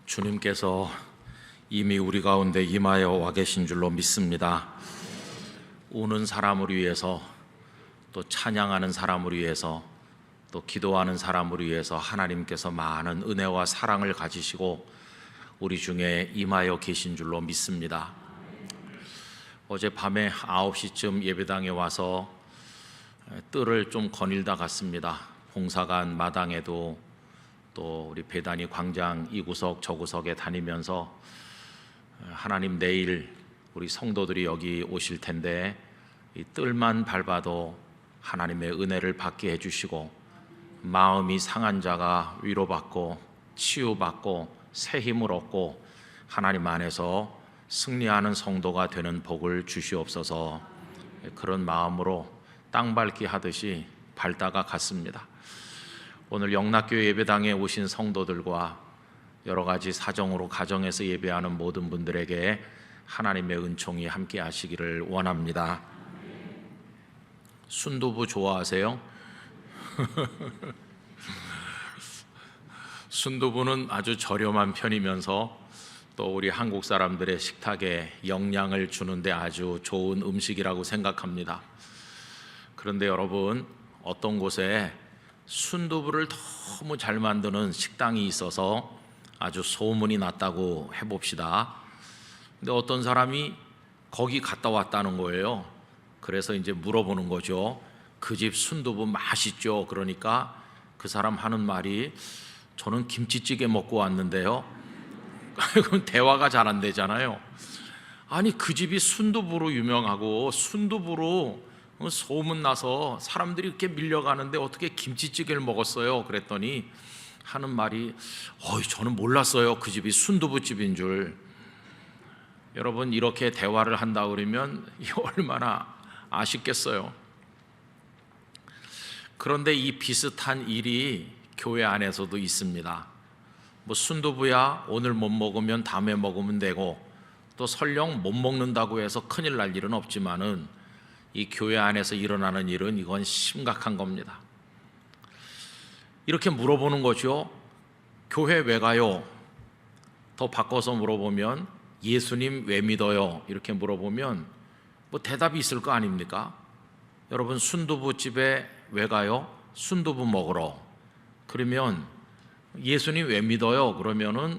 주님께서 이미 우리 가운데 임하여 와 계신 줄로 믿습니다. 우는 사람을 위해서, 또 찬양하는 사람을 위해서, 또 기도하는 사람을 위해서 하나님께서 많은 은혜와 사랑을 가지시고 우리 중에 임하여 계신 줄로 믿습니다. 어젯밤에 9시쯤 예배당에 와서 뜰을 좀 거닐다 갔습니다. 봉사관 마당에도 또 우리 배단위 광장 이 구석 저 구석에 다니면서 하나님 내일 우리 성도들이 여기 오실 텐데 이 뜰만 밟아도 하나님의 은혜를 받게 해주시고 마음이 상한 자가 위로받고 치유받고 새 힘을 얻고 하나님 안에서 승리하는 성도가 되는 복을 주시옵소서. 그런 마음으로 땅 밟기 하듯이 밟다가 갔습니다. 오늘 영락교회 예배당에 오신 성도들과 여러 가지 사정으로 가정에서 예배하는 모든 분들에게 하나님의 은총이 함께 하시기를 원합니다. 순두부 좋아하세요? 순두부는 아주 저렴한 편이면서 또 우리 한국 사람들의 식탁에 영양을 주는데 아주 좋은 음식이라고 생각합니다. 그런데 여러분, 어떤 곳에 순두부를 너무 잘 만드는 식당이 있어서 아주 소문이 났다고 해봅시다. 근데 어떤 사람이 거기 갔다 왔다는 거예요. 그래서 이제 물어보는 거죠. 그 집 순두부 맛있죠? 그러니까 그 사람 하는 말이 저는 김치찌개 먹고 왔는데요. 그럼 대화가 잘 안 되잖아요. 아니, 그 집이 순두부로 유명하고 순두부로 소문나서 사람들이 이렇게 밀려가는데 어떻게 김치찌개를 먹었어요? 그랬더니 하는 말이 저는 몰랐어요. 그 집이 순두부집인 줄. 여러분, 이렇게 대화를 한다 그러면 얼마나 아쉽겠어요. 그런데 이 비슷한 일이 교회 안에서도 있습니다. 뭐 순두부야 오늘 못 먹으면 다음에 먹으면 되고 또 설령 못 먹는다고 해서 큰일 날 일은 없지만은 이 교회 안에서 일어나는 일은 이건 심각한 겁니다. 이렇게 물어보는 거죠. 교회 왜 가요? 더 바꿔서 물어보면 예수님 왜 믿어요? 이렇게 물어보면 뭐 대답이 있을 거 아닙니까? 여러분, 순두부집에 왜 가요? 순두부 먹으러. 그러면 예수님 왜 믿어요? 그러면은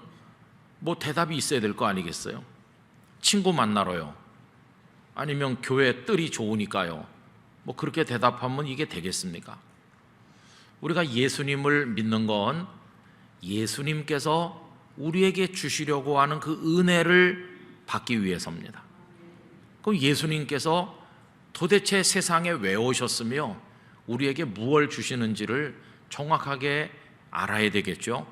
뭐 대답이 있어야 될 거 아니겠어요? 친구 만나러요. 아니면 교회 뜰이 좋으니까요. 뭐 그렇게 대답하면 이게 되겠습니까? 우리가 예수님을 믿는 건 예수님께서 우리에게 주시려고 하는 그 은혜를 받기 위해서입니다. 그럼 예수님께서 도대체 세상에 왜 오셨으며 우리에게 무엇을 주시는지를 정확하게 알아야 되겠죠.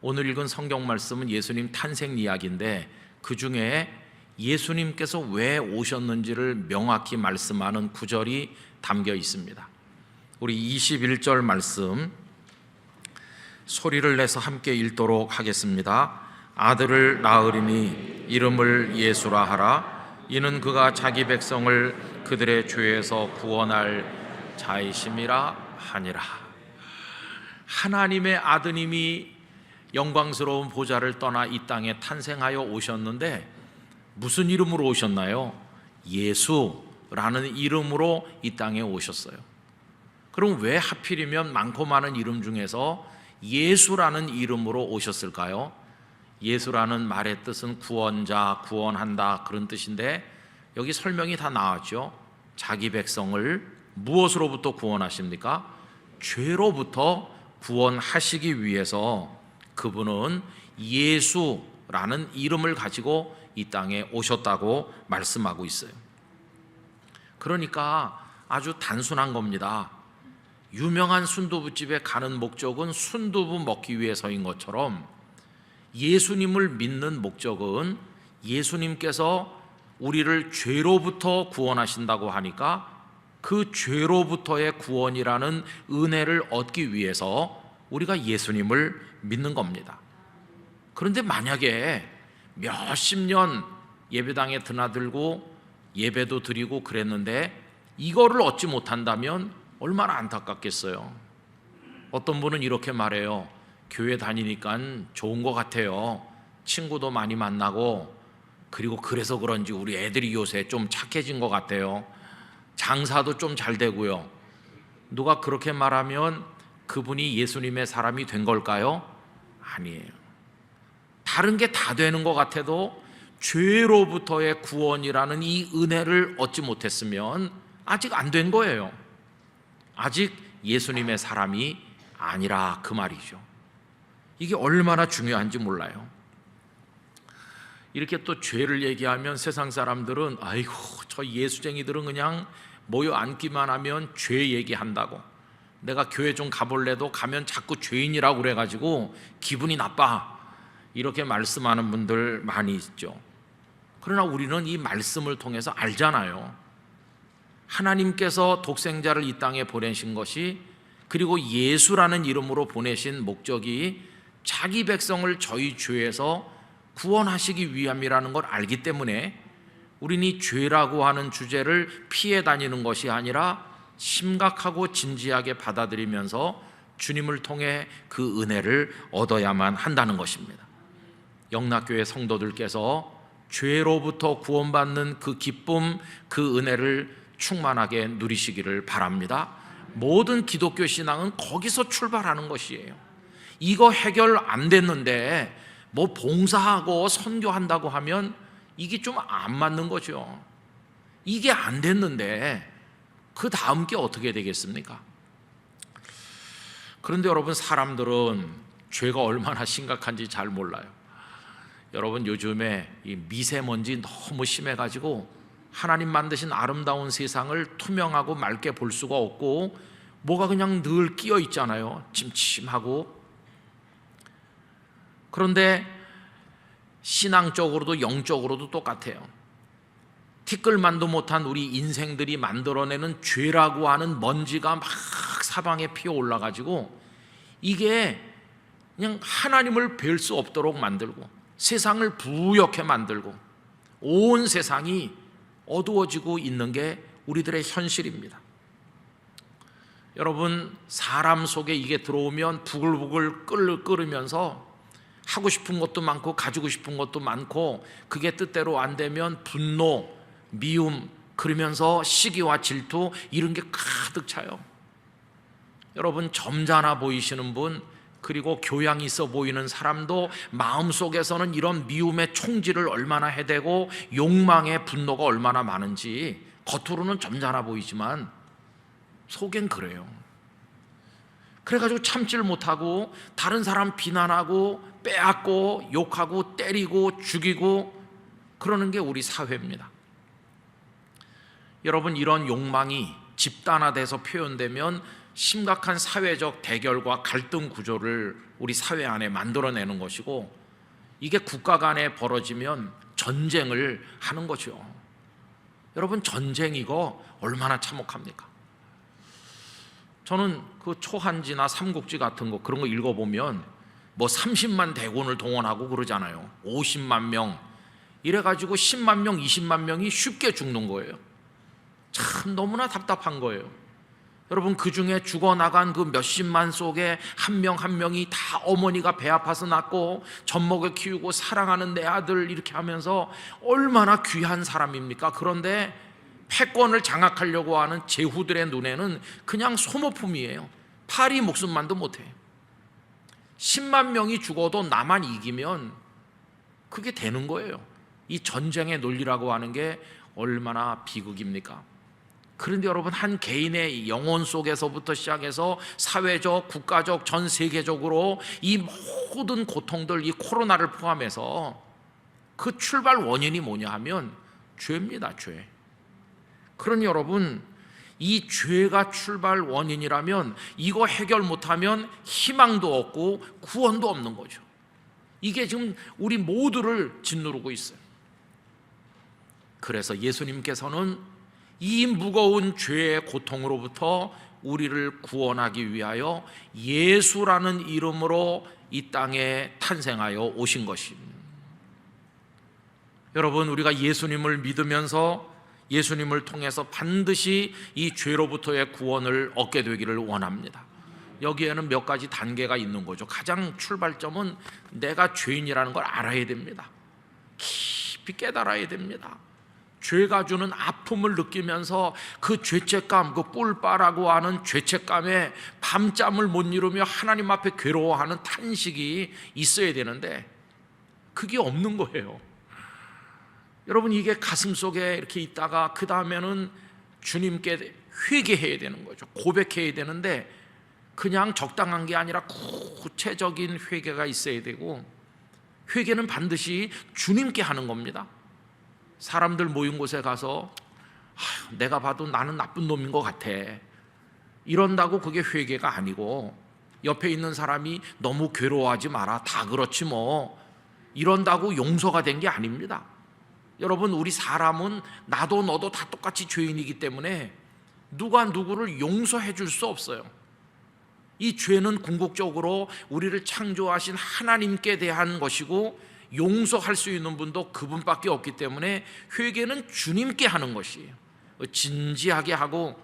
오늘 읽은 성경 말씀은 예수님 탄생 이야기인데 그 중에 예수님께서 왜 오셨는지를 명확히 말씀하는 구절이 담겨 있습니다. 우리 21절 말씀 소리를 내서 함께 읽도록 하겠습니다. 아들을 낳으리니 이름을 예수라 하라. 이는 그가 자기 백성을 그들의 죄에서 구원할 자이심이라 하니라. 하나님의 아드님이 영광스러운 보좌를 떠나 이 땅에 탄생하여 오셨는데 무슨 이름으로 오셨나요? 예수라는 이름으로 이 땅에 오셨어요. 그럼 왜 하필이면 많고 많은 이름 중에서 예수라는 이름으로 오셨을까요? 예수라는 말의 뜻은 구원자, 구원한다 그런 뜻인데 여기 설명이 다 나왔죠. 자기 백성을 무엇으로부터 구원하십니까? 죄로부터 구원하시기 위해서 그분은 예수라는 이름을 가지고 이 땅에 오셨다고 말씀하고 있어요. 그러니까 아주 단순한 겁니다. 유명한 순두부집에 가는 목적은 순두부 먹기 위해서인 것처럼 예수님을 믿는 목적은 예수님께서 우리를 죄로부터 구원하신다고 하니까 그 죄로부터의 구원이라는 은혜를 얻기 위해서 우리가 예수님을 믿는 겁니다. 그런데 만약에 몇십 년 예배당에 드나들고 예배도 드리고 그랬는데 이거를 얻지 못한다면 얼마나 안타깝겠어요. 어떤 분은 이렇게 말해요. 교회 다니니까 좋은 것 같아요. 친구도 많이 만나고, 그리고 그래서 그런지 우리 애들이 요새 좀 착해진 것 같아요. 장사도 좀 잘 되고요. 누가 그렇게 말하면 그분이 예수님의 사람이 된 걸까요? 아니에요. 다른 게 다 되는 것 같아도 죄로부터의 구원이라는 이 은혜를 얻지 못했으면 아직 안 된 거예요. 아직 예수님의 사람이 아니라 그 말이죠. 이게 얼마나 중요한지 몰라요. 이렇게 또 죄를 얘기하면 세상 사람들은 아이고 저 예수쟁이들은 그냥 모여 앉기만 하면 죄 얘기한다고, 내가 교회 좀 가볼래도 가면 자꾸 죄인이라고 그래가지고 기분이 나빠, 이렇게 말씀하는 분들 많이 있죠. 그러나 우리는 이 말씀을 통해서 알잖아요. 하나님께서 독생자를 이 땅에 보내신 것이, 그리고 예수라는 이름으로 보내신 목적이 자기 백성을 저희 죄에서 구원하시기 위함이라는 걸 알기 때문에 우리는 이 죄라고 하는 주제를 피해 다니는 것이 아니라 심각하고 진지하게 받아들이면서 주님을 통해 그 은혜를 얻어야만 한다는 것입니다. 영락교회 성도들께서 죄로부터 구원받는 그 기쁨, 그 은혜를 충만하게 누리시기를 바랍니다. 모든 기독교 신앙은 거기서 출발하는 것이에요. 이거 해결 안 됐는데 뭐 봉사하고 선교한다고 하면 이게 좀 안 맞는 거죠. 이게 안 됐는데 그 다음 게 어떻게 되겠습니까? 그런데 여러분, 사람들은 죄가 얼마나 심각한지 잘 몰라요. 여러분, 요즘에 이 미세먼지 너무 심해가지고 하나님 만드신 아름다운 세상을 투명하고 맑게 볼 수가 없고 뭐가 그냥 늘 끼어 있잖아요. 침침하고. 그런데 신앙적으로도 영적으로도 똑같아요. 티끌만도 못한 우리 인생들이 만들어내는 죄라고 하는 먼지가 막 사방에 피어 올라가지고 이게 그냥 하나님을 뵐 수 없도록 만들고 세상을 부욕해 만들고 온 세상이 어두워지고 있는 게 우리들의 현실입니다. 여러분, 사람 속에 이게 들어오면 부글부글 끓으면서 하고 싶은 것도 많고 가지고 싶은 것도 많고 그게 뜻대로 안 되면 분노, 미움, 그러면서 시기와 질투, 이런 게 가득 차요. 여러분, 점잖아 보이시는 분, 그리고 교양 있어 보이는 사람도 마음속에서는 이런 미움의 총질을 얼마나 해대고 욕망의 분노가 얼마나 많은지, 겉으로는 점잖아 보이지만 속엔 그래요. 그래가지고 참지를 못하고 다른 사람 비난하고 빼앗고 욕하고 때리고 죽이고 그러는 게 우리 사회입니다. 여러분, 이런 욕망이 집단화돼서 표현되면 심각한 사회적 대결과 갈등 구조를 우리 사회 안에 만들어내는 것이고, 이게 국가 간에 벌어지면 전쟁을 하는 거죠. 여러분, 전쟁 이거 얼마나 참혹합니까? 저는 그 초한지나 삼국지 같은 거, 그런 거 읽어보면 뭐 30만 대군을 동원하고 그러잖아요. 50만 명 이래가지고 10만 명, 20만 명이 쉽게 죽는 거예요. 참 너무나 답답한 거예요. 여러분, 그 중에 죽어나간 그 몇십만 속에 한 명 한 명이 다 어머니가 배 아파서 낳고 젖먹여 키우고 사랑하는 내 아들 이렇게 하면서 얼마나 귀한 사람입니까? 그런데 패권을 장악하려고 하는 제후들의 눈에는 그냥 소모품이에요. 파리 목숨만도 못해. 10만 명이 죽어도 나만 이기면 그게 되는 거예요. 이 전쟁의 논리라고 하는 게 얼마나 비극입니까? 그런데 여러분, 한 개인의 영혼 속에서부터 시작해서 사회적, 국가적, 전 세계적으로 이 모든 고통들, 이 코로나를 포함해서 그 출발 원인이 뭐냐 하면 죄입니다. 죄. 그러니 여러분, 이 죄가 출발 원인이라면 이거 해결 못하면 희망도 없고 구원도 없는 거죠. 이게 지금 우리 모두를 짓누르고 있어요. 그래서 예수님께서는 이 무거운 죄의 고통으로부터 우리를 구원하기 위하여 예수라는 이름으로 이 땅에 탄생하여 오신 것입니다. 여러분, 우리가 예수님을 믿으면서 예수님을 통해서 반드시 이 죄로부터의 구원을 얻게 되기를 원합니다. 여기에는 몇 가지 단계가 있는 거죠. 가장 출발점은 내가 죄인이라는 걸 알아야 됩니다. 깊이 깨달아야 됩니다. 죄가 주는 아픔을 느끼면서 그 죄책감, 그 꿀빠라고 하는 죄책감에 밤잠을 못 이루며 하나님 앞에 괴로워하는 탄식이 있어야 되는데 그게 없는 거예요. 여러분, 이게 가슴속에 이렇게 있다가 그 다음에는 주님께 회개해야 되는 거죠. 고백해야 되는데 그냥 적당한 게 아니라 구체적인 회개가 있어야 되고, 회개는 반드시 주님께 하는 겁니다. 사람들 모인 곳에 가서 내가 봐도 나는 나쁜 놈인 것 같아 이런다고 그게 회개가 아니고, 옆에 있는 사람이 너무 괴로워하지 마라, 다 그렇지 뭐, 이런다고 용서가 된 게 아닙니다. 여러분, 우리 사람은 나도 너도 다 똑같이 죄인이기 때문에 누가 누구를 용서해 줄 수 없어요. 이 죄는 궁극적으로 우리를 창조하신 하나님께 대한 것이고, 용서할 수 있는 분도 그분밖에 없기 때문에 회개는 주님께 하는 것이에요. 진지하게 하고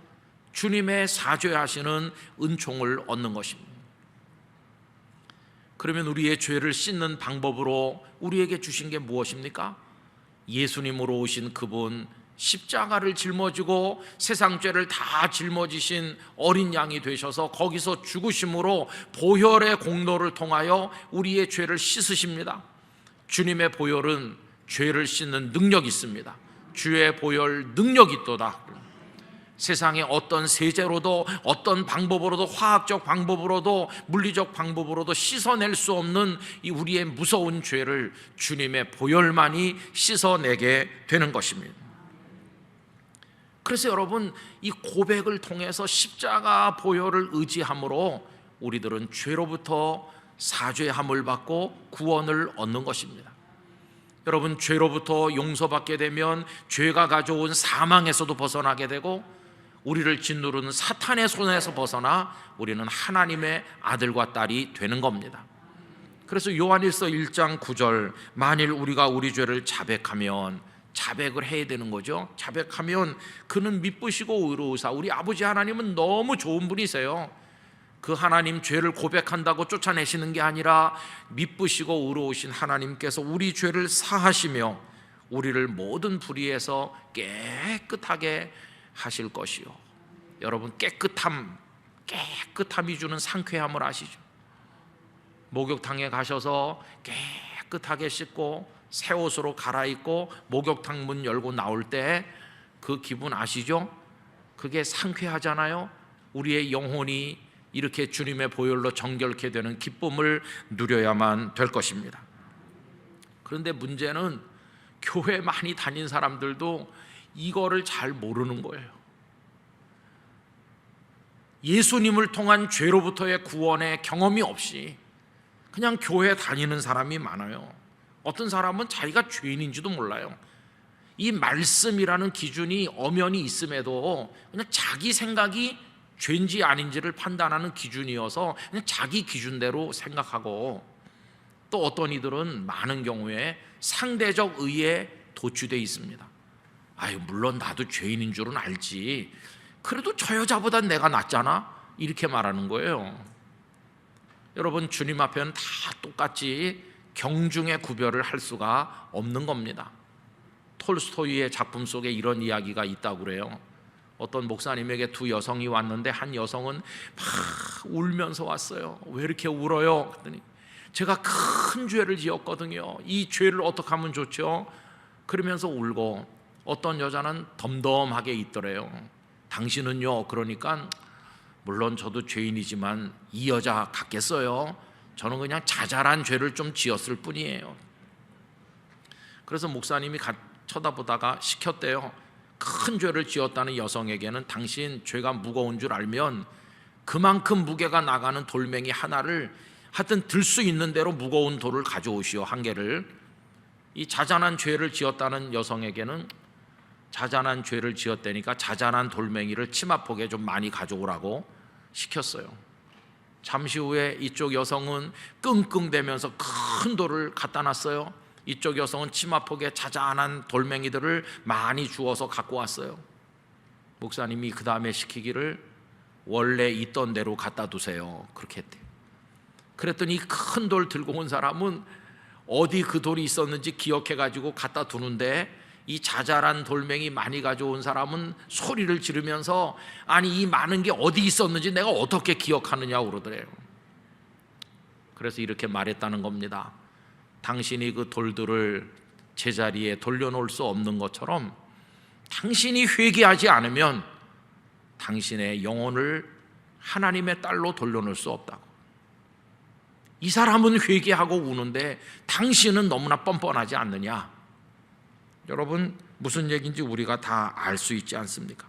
주님의 사죄하시는 은총을 얻는 것입니다. 그러면 우리의 죄를 씻는 방법으로 우리에게 주신 게 무엇입니까? 예수님으로 오신 그분, 십자가를 짊어지고 세상 죄를 다 짊어지신 어린 양이 되셔서 거기서 죽으심으로 보혈의 공로를 통하여 우리의 죄를 씻으십니다. 주님의 보혈은 죄를 씻는 능력이 있습니다. 주의 보혈 능력이 있도다. 세상에 어떤 세제로도, 어떤 방법으로도, 화학적 방법으로도, 물리적 방법으로도 씻어낼 수 없는 이 우리의 무서운 죄를 주님의 보혈만이 씻어내게 되는 것입니다. 그래서 여러분, 이 고백을 통해서 십자가 보혈을 의지함으로 우리들은 죄로부터 사죄함을 받고 구원을 얻는 것입니다. 여러분, 죄로부터 용서받게 되면 죄가 가져온 사망에서도 벗어나게 되고, 우리를 짓누르는 사탄의 손에서 벗어나 우리는 하나님의 아들과 딸이 되는 겁니다. 그래서 요한일서 1장 9절, 만일 우리가 우리 죄를 자백하면, 자백을 해야 되는 거죠. 자백하면 그는 미쁘시고 의로우사, 우리 아버지 하나님은 너무 좋은 분이세요. 그 하나님 죄를 고백한다고 쫓아내시는 게 아니라 미쁘시고 의로우신 하나님께서 우리 죄를 사하시며 우리를 모든 불의에서 깨끗하게 하실 것이요. 여러분, 깨끗함이 주는 상쾌함을 아시죠? 목욕탕에 가셔서 깨끗하게 씻고 새 옷으로 갈아입고 목욕탕 문 열고 나올 때 그 기분 아시죠? 그게 상쾌하잖아요. 우리의 영혼이 이렇게 주님의 보혈로 정결케 되는 기쁨을 누려야만 될 것입니다. 그런데 문제는 교회 많이 다닌 사람들도 이거를 잘 모르는 거예요. 예수님을 통한 죄로부터의 구원의 경험이 없이 그냥 교회 다니는 사람이 많아요. 어떤 사람은 자기가 죄인인지도 몰라요. 이 말씀이라는 기준이 엄연히 있음에도 그냥 자기 생각이 죄인지 아닌지를 판단하는 기준이어서 그냥 자기 기준대로 생각하고, 또 어떤 이들은 많은 경우에 상대적 의에 도취되어 있습니다. 아유, 물론 나도 죄인인 줄은 알지, 그래도 저 여자보단 내가 낫잖아, 이렇게 말하는 거예요. 여러분, 주님 앞에는 다 똑같이 경중의 구별을 할 수가 없는 겁니다. 톨스토이의 작품 속에 이런 이야기가 있다고 그래요. 어떤 목사님에게 두 여성이 왔는데 한 여성은 막 울면서 왔어요. 왜 이렇게 울어요? 그랬더니 제가 큰 죄를 지었거든요. 이 죄를 어떻게 하면 좋죠? 그러면서 울고, 어떤 여자는 덤덤하게 있더래요. 당신은요? 그러니까 물론 저도 죄인이지만 이 여자 같겠어요? 저는 그냥 자잘한 죄를 좀 지었을 뿐이에요. 그래서 목사님이 쳐다보다가 시켰대요. 큰 죄를 지었다는 여성에게는 당신 죄가 무거운 줄 알면 그만큼 무게가 나가는 돌멩이 하나를 하여튼 들 수 있는 대로 무거운 돌을 가져오시오, 한 개를. 이 자잘한 죄를 지었다는 여성에게는 자잘한 죄를 지었다니까 자잘한 돌멩이를 치마폭에 좀 많이 가져오라고 시켰어요. 잠시 후에 이쪽 여성은 끙끙대면서 큰 돌을 갖다 놨어요. 이쪽 여성은 치마폭에 자잘한 돌멩이들을 많이 주워서 갖고 왔어요. 목사님이 그 다음에 시키기를, 원래 있던 대로 갖다 두세요. 그렇게 했대요. 그랬더니 큰 돌 들고 온 사람은 어디 그 돌이 있었는지 기억해가지고 갖다 두는데, 이 자잘한 돌멩이 많이 가져온 사람은 소리를 지르면서 아니 이 많은 게 어디 있었는지 내가 어떻게 기억하느냐고 그러더래요. 그래서 이렇게 말했다는 겁니다. 당신이 그 돌들을 제자리에 돌려놓을 수 없는 것처럼 당신이 회개하지 않으면 당신의 영혼을 하나님의 딸로 돌려놓을 수 없다고. 이 사람은 회개하고 우는데 당신은 너무나 뻔뻔하지 않느냐. 여러분, 무슨 얘기인지 우리가 다 알 수 있지 않습니까?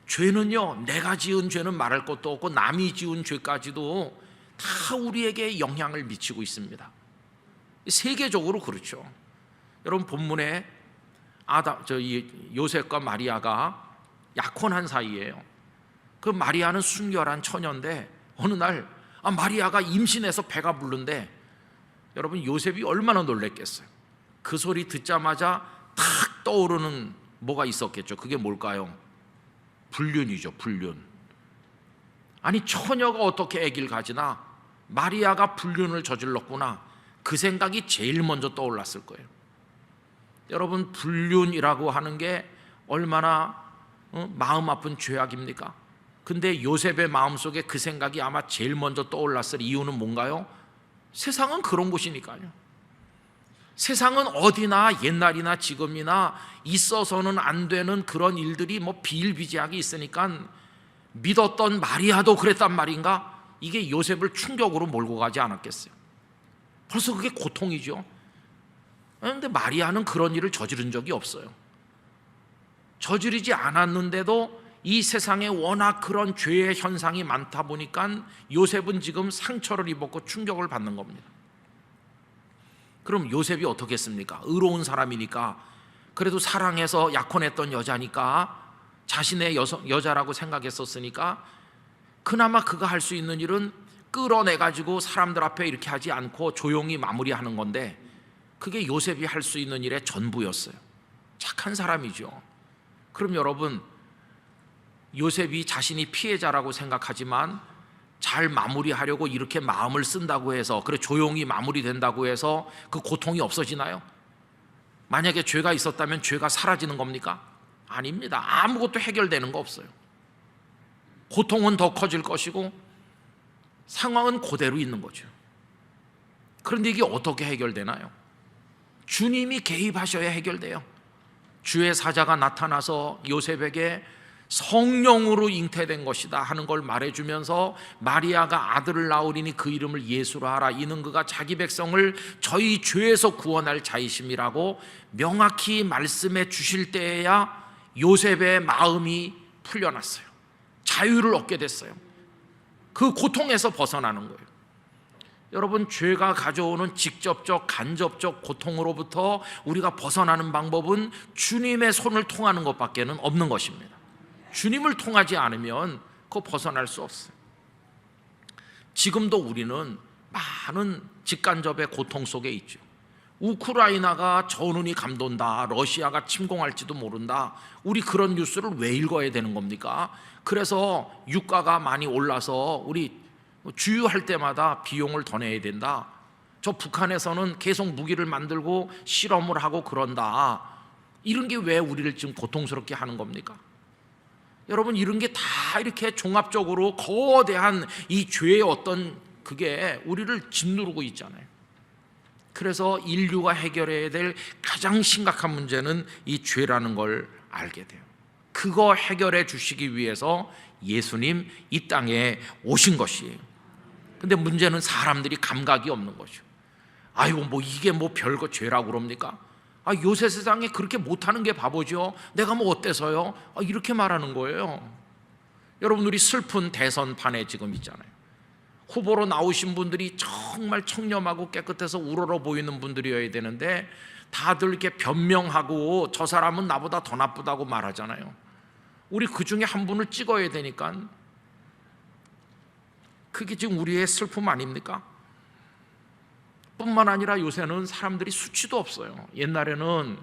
죄는요, 내가 지은 죄는 말할 것도 없고 남이 지은 죄까지도 다 우리에게 영향을 미치고 있습니다. 세계적으로 그렇죠. 여러분, 본문에 요셉과 마리아가 약혼한 사이예요. 그 마리아는 순결한 처녀인데 어느 날 마리아가 임신해서 배가 부른데, 여러분 요셉이 얼마나 놀랬겠어요. 그 소리 듣자마자 탁 떠오르는 뭐가 있었겠죠. 그게 뭘까요? 불륜이죠. 불륜. 아니 처녀가 어떻게 아기를 가지나, 마리아가 불륜을 저질렀구나, 그 생각이 제일 먼저 떠올랐을 거예요. 여러분, 불륜이라고 하는 게 얼마나 마음 아픈 죄악입니까? 근데 요셉의 마음속에 그 생각이 아마 제일 먼저 떠올랐을 이유는 뭔가요? 세상은 그런 곳이니까요. 세상은 어디나 옛날이나 지금이나 있어서는 안 되는 그런 일들이 비일비재하게 있으니까 믿었던 마리아도 그랬단 말인가? 이게 요셉을 충격으로 몰고 가지 않았겠어요? 벌써 그게 고통이죠. 그런데 마리아는 그런 일을 저지른 적이 없어요. 저지르지 않았는데도 이 세상에 워낙 그런 죄의 현상이 많다 보니까 요셉은 지금 상처를 입었고 충격을 받는 겁니다. 그럼 요셉이 어떻게 했습니까? 의로운 사람이니까, 그래도 사랑해서 약혼했던 여자니까, 자신의 여자라고 생각했었으니까 그나마 그가 할 수 있는 일은 끌어내가지고 사람들 앞에 이렇게 하지 않고 조용히 마무리하는 건데, 그게 요셉이 할 수 있는 일의 전부였어요. 착한 사람이죠. 그럼 여러분, 요셉이 자신이 피해자라고 생각하지만 잘 마무리하려고 이렇게 마음을 쓴다고 해서, 그래 조용히 마무리된다고 해서 그 고통이 없어지나요? 만약에 죄가 있었다면 죄가 사라지는 겁니까? 아닙니다. 아무것도 해결되는 거 없어요. 고통은 더 커질 것이고 상황은 그대로 있는 거죠. 그런데 이게 어떻게 해결되나요? 주님이 개입하셔야 해결돼요. 주의 사자가 나타나서 요셉에게 성령으로 잉태된 것이다 하는 걸 말해주면서, 마리아가 아들을 낳으리니 그 이름을 예수로 하라, 이는 그가 자기 백성을 저희 죄에서 구원할 자이심이라고 명확히 말씀해 주실 때에야 요셉의 마음이 풀려났어요. 자유를 얻게 됐어요. 그 고통에서 벗어나는 거예요. 여러분, 죄가 가져오는 직접적 간접적 고통으로부터 우리가 벗어나는 방법은 주님의 손을 통하는 것밖에는 없는 것입니다. 주님을 통하지 않으면 그거 벗어날 수 없어요. 지금도 우리는 많은 직간접의 고통 속에 있죠. 우크라이나가 전운이 감돈다, 러시아가 침공할지도 모른다, 우리 그런 뉴스를 왜 읽어야 되는 겁니까? 그래서 유가가 많이 올라서 우리 주유할 때마다 비용을 더 내야 된다, 저 북한에서는 계속 무기를 만들고 실험을 하고 그런다, 이런 게 왜 우리를 지금 고통스럽게 하는 겁니까? 여러분, 이런 게 다 이렇게 종합적으로 거대한 이 죄의 어떤 그게 우리를 짓누르고 있잖아요. 그래서 인류가 해결해야 될 가장 심각한 문제는 이 죄라는 걸 알게 돼요. 그거 해결해 주시기 위해서 예수님 이 땅에 오신 것이에요. 근데 문제는 사람들이 감각이 없는 거죠. 아이고 이게 별거 죄라고 그럽니까? 요새 세상에 그렇게 못하는 게 바보죠. 내가 어때서요? 이렇게 말하는 거예요. 여러분, 우리 슬픈 대선판에 지금 있잖아요. 후보로 나오신 분들이 정말 청렴하고 깨끗해서 우러러 보이는 분들이어야 되는데 다들 이렇게 변명하고 저 사람은 나보다 더 나쁘다고 말하잖아요. 우리 그 중에 한 분을 찍어야 되니까 그게 지금 우리의 슬픔 아닙니까? 뿐만 아니라 요새는 사람들이 수치도 없어요. 옛날에는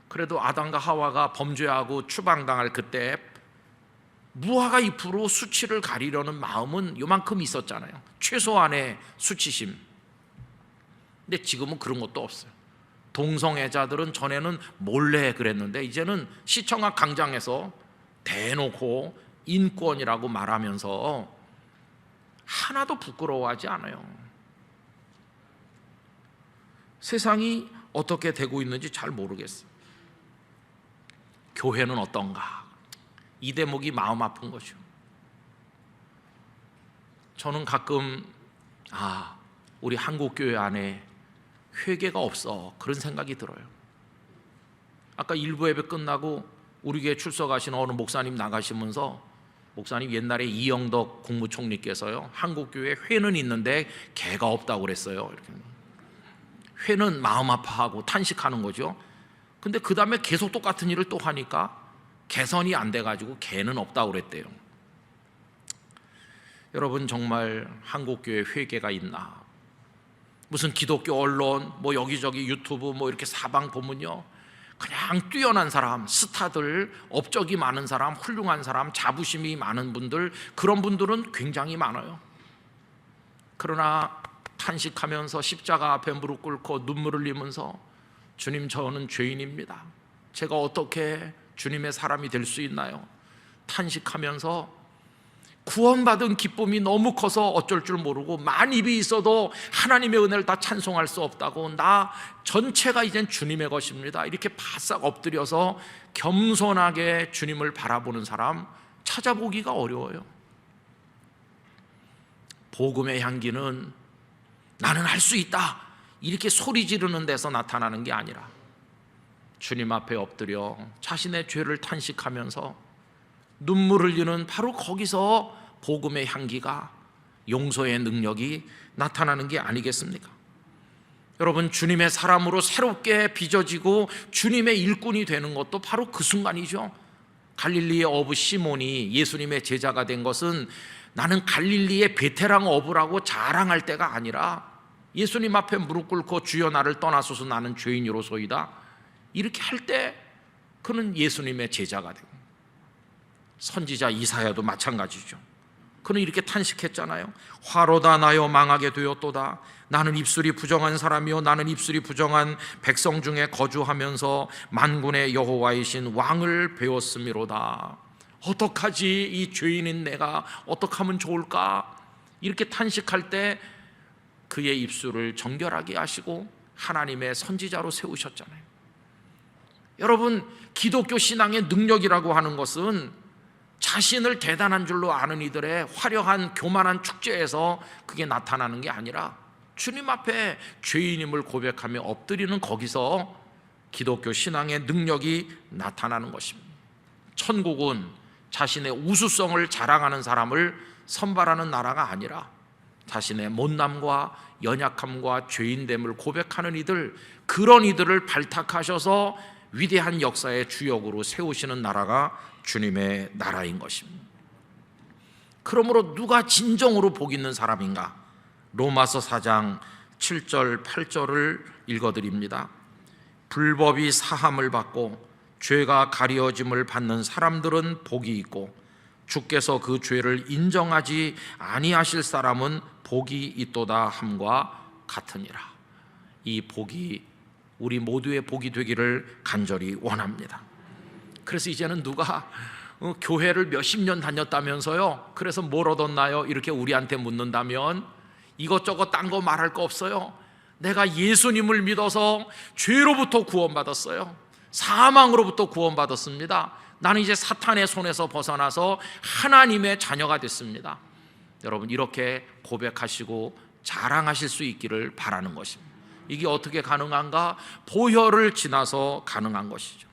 그래도 아담과 하와가 범죄하고 추방당할 그때 무화과 잎으로 수치를 가리려는 마음은 요만큼 있었잖아요. 최소한의 수치심. 근데 지금은 그런 것도 없어요. 동성애자들은 전에는 몰래 그랬는데 이제는 시청 앞 광장에서 대놓고 인권이라고 말하면서 하나도 부끄러워하지 않아요. 세상이 어떻게 되고 있는지 잘 모르겠어요. 교회는 어떤가? 이 대목이 마음 아픈 거죠. 저는 가끔 우리 한국교회 안에 회개가 없어, 그런 생각이 들어요. 아까 일부 예배 끝나고 우리 교회 출석하신 어느 목사님 나가시면서, 목사님 옛날에 이영덕 국무총리께서요, 한국교회 회는 있는데 개가 없다고 그랬어요. 이렇게. 회는 마음 아파하고 탄식하는 거죠. 근데 그 다음에 계속 똑같은 일을 또 하니까 개선이 안 돼가지고 개는 없다고 그랬대요. 여러분, 정말 한국교회 회개가 있나? 무슨 기독교 언론 여기저기 유튜브 이렇게 사방 보면요, 그냥 뛰어난 사람, 스타들, 업적이 많은 사람, 훌륭한 사람, 자부심이 많은 분들, 그런 분들은 굉장히 많아요. 그러나 탄식하면서 십자가 앞에 무릎 꿇고 눈물을 흘리면서, 주님, 저는 죄인입니다. 제가 어떻게 주님의 사람이 될 수 있나요? 탄식하면서 구원받은 기쁨이 너무 커서 어쩔 줄 모르고, 만 입이 있어도 하나님의 은혜를 다 찬송할 수 없다고, 나 전체가 이젠 주님의 것입니다, 이렇게 바싹 엎드려서 겸손하게 주님을 바라보는 사람 찾아보기가 어려워요. 복음의 향기는 나는 할 수 있다 이렇게 소리 지르는 데서 나타나는 게 아니라, 주님 앞에 엎드려 자신의 죄를 탄식하면서 눈물 흘리는 바로 거기서 복음의 향기가, 용서의 능력이 나타나는 게 아니겠습니까? 여러분, 주님의 사람으로 새롭게 빚어지고 주님의 일꾼이 되는 것도 바로 그 순간이죠. 갈릴리의 어부 시몬이 예수님의 제자가 된 것은 나는 갈릴리의 베테랑 어부라고 자랑할 때가 아니라, 예수님 앞에 무릎 꿇고 주여 나를 떠나소서 나는 죄인이로소이다 이렇게 할 때 그는 예수님의 제자가 되고, 선지자 이사야도 마찬가지죠. 그는 이렇게 탄식했잖아요. 화로다 나여 망하게 되었도다. 나는 입술이 부정한 사람이요 나는 입술이 부정한 백성 중에 거주하면서 만군의 여호와이신 왕을 배웠음이로다. 어떡하지, 이 죄인인 내가 어떡하면 좋을까? 이렇게 탄식할 때 그의 입술을 정결하게 하시고 하나님의 선지자로 세우셨잖아요. 여러분, 기독교 신앙의 능력이라고 하는 것은 자신을 대단한 줄로 아는 이들의 화려한 교만한 축제에서 그게 나타나는 게 아니라, 주님 앞에 죄인임을 고백하며 엎드리는 거기서 기독교 신앙의 능력이 나타나는 것입니다. 천국은 자신의 우수성을 자랑하는 사람을 선발하는 나라가 아니라, 자신의 못남과 연약함과 죄인됨을 고백하는 이들, 그런 이들을 발탁하셔서 위대한 역사의 주역으로 세우시는 나라가 주님의 나라인 것입니다. 그러므로 누가 진정으로 복 있는 사람인가? 로마서 4장 7절 8절을 읽어드립니다. 불법이 사함을 받고 죄가 가려짐을 받는 사람들은 복이 있고, 주께서 그 죄를 인정하지 아니하실 사람은 복이 있도다 함과 같으니라. 이 복이 우리 모두의 복이 되기를 간절히 원합니다. 그래서 이제는 누가 교회를 몇십 년 다녔다면서요, 그래서 뭘 얻었나요? 이렇게 우리한테 묻는다면 이것저것 딴 거 말할 거 없어요. 내가 예수님을 믿어서 죄로부터 구원받았어요. 사망으로부터 구원받았습니다. 나는 이제 사탄의 손에서 벗어나서 하나님의 자녀가 됐습니다. 여러분, 이렇게 고백하시고 자랑하실 수 있기를 바라는 것입니다. 이게 어떻게 가능한가? 보혈을 지나서 가능한 것이죠.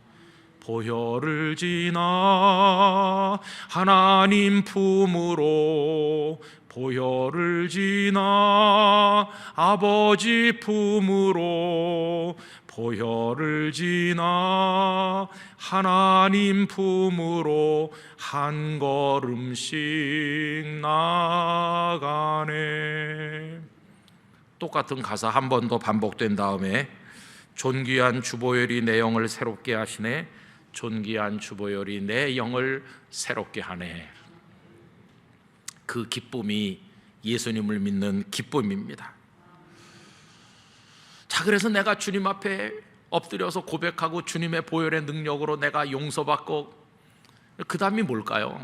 보혈을 지나 하나님 품으로, 보혈을 지나 아버지 품으로, 보혈을 지나 하나님 품으로 한 걸음씩 나가네. 똑같은 가사 한 번 더 반복된 다음에 존귀한 주보혈이 내영을 새롭게 하시네. 존귀한 주보혈이 내 영을 새롭게 하네. 그 기쁨이 예수님을 믿는 기쁨입니다. 자, 그래서 내가 주님 앞에 엎드려서 고백하고 주님의 보혈의 능력으로 내가 용서받고, 그 다음이 뭘까요?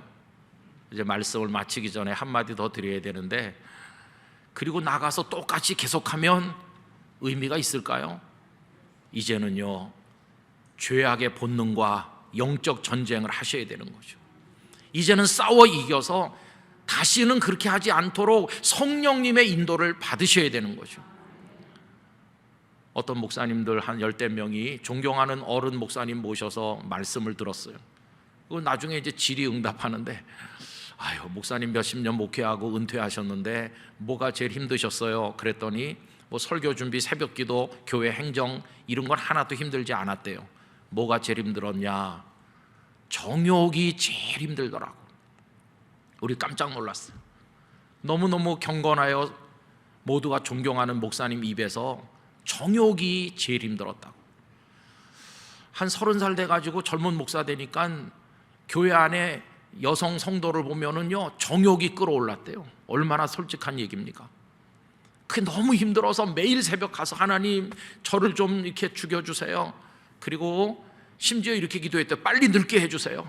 이제 말씀을 마치기 전에 한마디 더 드려야 되는데, 그리고 나가서 똑같이 계속하면 의미가 있을까요? 이제는요, 죄악의 본능과 영적 전쟁을 하셔야 되는 거죠. 이제는 싸워 이겨서 다시는 그렇게 하지 않도록 성령님의 인도를 받으셔야 되는 거죠. 어떤 목사님들 한 10대 명이 존경하는 어른 목사님 모셔서 말씀을 들었어요. 나중에 이제 질의응답하는데, 아유, 목사님 몇십 년 목회하고 은퇴하셨는데 뭐가 제일 힘드셨어요? 그랬더니 뭐 설교 준비, 새벽기도, 교회 행정 이런 건 하나도 힘들지 않았대요. 뭐가 제일 힘들었냐? 정욕이 제일 힘들더라고. 우리 깜짝 놀랐어요. 너무너무 경건하여 모두가 존경하는 목사님 입에서 정욕이 제일 힘들었다고. 한 30살 돼가지고 젊은 목사 되니까 교회 안에 여성 성도를 보면은요, 정욕이 끌어올랐대요. 얼마나 솔직한 얘기입니까? 그게 너무 힘들어서 매일 새벽 가서 하나님 저를 좀 이렇게 죽여주세요. 그리고 심지어 이렇게 기도했대요. 빨리 늙게 해주세요.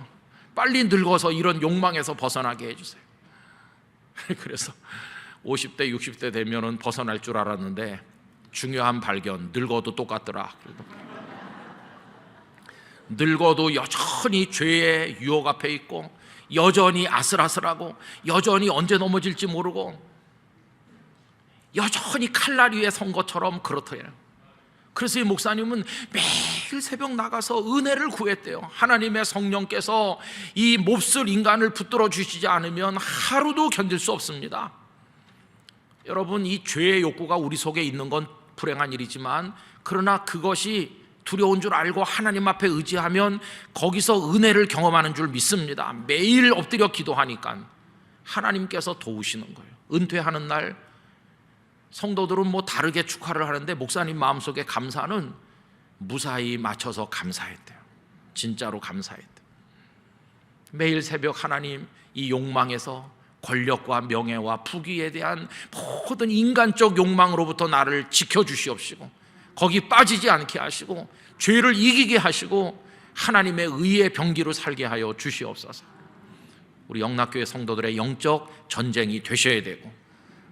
빨리 늙어서 이런 욕망에서 벗어나게 해주세요. 그래서 50대 60대 되면은 벗어날 줄 알았는데 중요한 발견, 늙어도 똑같더라. 늙어도 여전히 죄의 유혹 앞에 있고, 여전히 아슬아슬하고, 여전히 언제 넘어질지 모르고, 여전히 칼날 위에 선 것처럼 그렇더래요. 그래서 이 목사님은 매일 새벽 나가서 은혜를 구했대요. 하나님의 성령께서 이 몹쓸 인간을 붙들어 주시지 않으면 하루도 견딜 수 없습니다. 여러분, 이 죄의 욕구가 우리 속에 있는 건 불행한 일이지만, 그러나 그것이 두려운 줄 알고 하나님 앞에 의지하면 거기서 은혜를 경험하는 줄 믿습니다. 매일 엎드려 기도하니까 하나님께서 도우시는 거예요. 은퇴하는 날 성도들은 뭐 다르게 축하를 하는데 목사님 마음속에 감사는 무사히 맞춰서 감사했대요. 진짜로 감사했대요. 매일 새벽 하나님, 이 욕망에서, 권력과 명예와 부귀에 대한 모든 인간적 욕망으로부터 나를 지켜주시옵시고, 거기 빠지지 않게 하시고, 죄를 이기게 하시고, 하나님의 의의 병기로 살게 하여 주시옵소서. 우리 영락교회 성도들의 영적 전쟁이 되셔야 되고,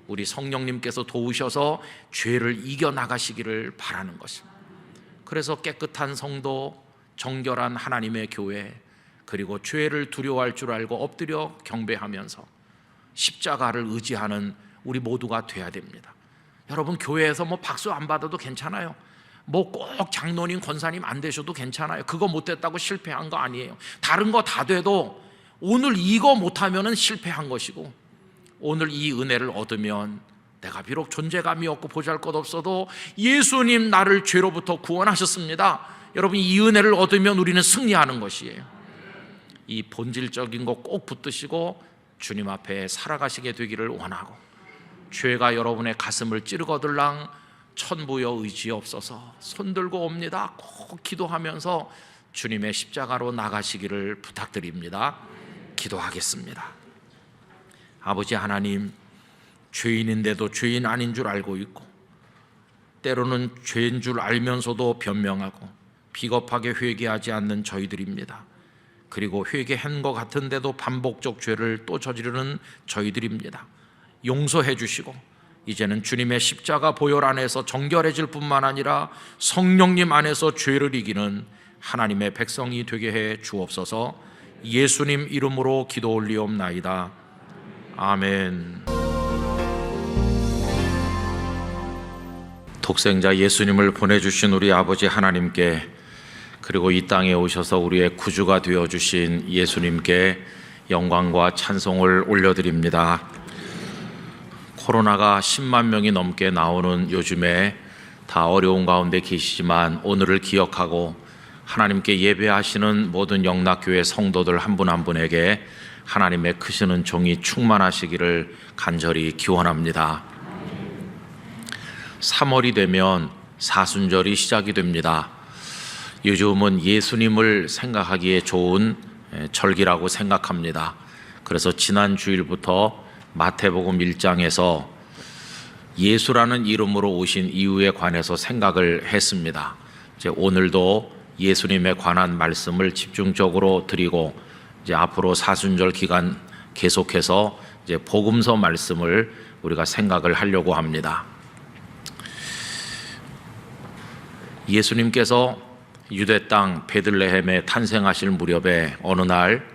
우리 성령님께서 도우셔서 죄를 이겨나가시기를 바라는 것입니다. 그래서 깨끗한 성도, 정결한 하나님의 교회, 그리고 죄를 두려워할 줄 알고 엎드려 경배하면서 십자가를 의지하는 우리 모두가 돼야 됩니다. 여러분, 교회에서 뭐 박수 안 받아도 괜찮아요. 뭐 꼭 장로님, 권사님 안 되셔도 괜찮아요. 그거 못했다고 실패한 거 아니에요. 다른 거 다 돼도 오늘 이거 못하면 실패한 것이고, 오늘 이 은혜를 얻으면 내가 비록 존재감이 없고 보잘것없어도 예수님 나를 죄로부터 구원하셨습니다. 여러분, 이 은혜를 얻으면 우리는 승리하는 것이에요. 이 본질적인 거 꼭 붙드시고 주님 앞에 살아가시게 되기를 원하고, 죄가 여러분의 가슴을 찌르거들랑 천부여 의지없어서 손들고 옵니다. 꼭 기도하면서 주님의 십자가로 나가시기를 부탁드립니다. 기도하겠습니다. 아버지 하나님, 죄인인데도 죄인 아닌 줄 알고 있고, 때로는 죄인 줄 알면서도 변명하고 비겁하게 회개하지 않는 저희들입니다. 그리고 회개한 것 같은데도 반복적 죄를 또 저지르는 저희들입니다. 용서해 주시고, 이제는 주님의 십자가 보혈 안에서 정결해질 뿐만 아니라 성령님 안에서 죄를 이기는 하나님의 백성이 되게 해 주옵소서. 예수님 이름으로 기도 올리옵나이다. 아멘. 독생자 예수님을 보내주신 우리 아버지 하나님께, 그리고 이 땅에 오셔서 우리의 구주가 되어주신 예수님께 영광과 찬송을 올려드립니다. 코로나가 10만 명이 넘게 나오는 요즘에 다 어려운 가운데 계시지만, 오늘을 기억하고 하나님께 예배하시는 모든 영락교회 성도들 한 분 한 분에게 하나님의 크신 은총이 충만하시기를 간절히 기원합니다. 3월이 되면 사순절이 시작이 됩니다. 요즘은 예수님을 생각하기에 좋은 절기라고 생각합니다. 그래서 지난 주일부터 마태복음 1장에서 예수라는 이름으로 오신 이유에 관해서 생각을 했습니다. 이제 오늘도 예수님에 관한 말씀을 집중적으로 드리고 이제 앞으로 사순절 기간 계속해서 이제 복음서 말씀을 우리가 생각을 하려고 합니다. 예수님께서 유대 땅 베들레헴에 탄생하실 무렵에 어느 날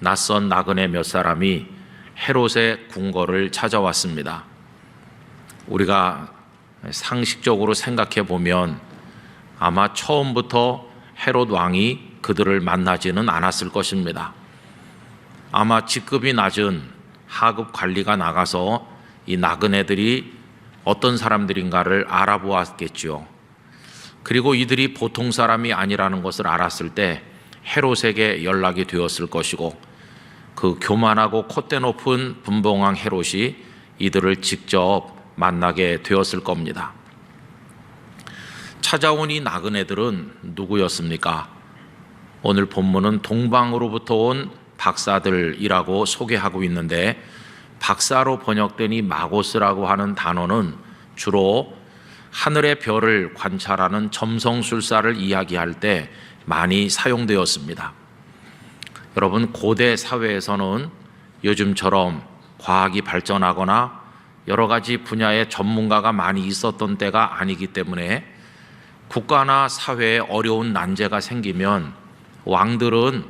낯선 나그네 몇 사람이 헤롯의 궁궐을 찾아왔습니다. 우리가 상식적으로 생각해 보면 아마 처음부터 헤롯 왕이 그들을 만나지는 않았을 것입니다. 아마 직급이 낮은 하급 관리가 나가서 이 나그네들이 어떤 사람들인가를 알아보았겠죠. 그리고 이들이 보통 사람이 아니라는 것을 알았을 때 헤롯에게 연락이 되었을 것이고, 그 교만하고 콧대 높은 분봉왕 헤롯이 이들을 직접 만나게 되었을 겁니다. 찾아온 이 나그네들은 누구였습니까? 오늘 본문은 동방으로부터 온 박사들이라고 소개하고 있는데, 박사로 번역된 이 마고스라고 하는 단어는 주로 하늘의 별을 관찰하는 점성술사를 이야기할 때 많이 사용되었습니다. 여러분, 고대 사회에서는 요즘처럼 과학이 발전하거나 여러 가지 분야의 전문가가 많이 있었던 때가 아니기 때문에 국가나 사회에 어려운 난제가 생기면 왕들은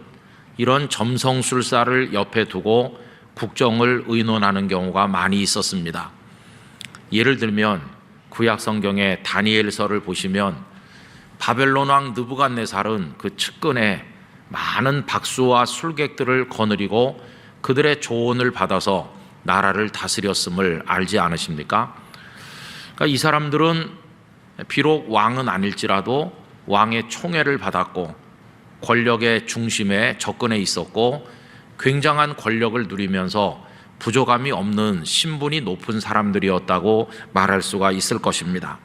이런 점성술사를 옆에 두고 국정을 의논하는 경우가 많이 있었습니다. 예를 들면 구약 성경의 다니엘서를 보시면 바벨론 왕 느부갓네살은 그 측근에 많은 박수와 술객들을 거느리고 그들의 조언을 받아서 나라를 다스렸음을 알지 않으십니까? 그러니까 이 사람들은 비록 왕은 아닐지라도 왕의 총애를 받았고 권력의 중심에 접근해 있었고 굉장한 권력을 누리면서 부족함이 없는 신분이 높은 사람들이었다고 말할 수가 있을 것입니다.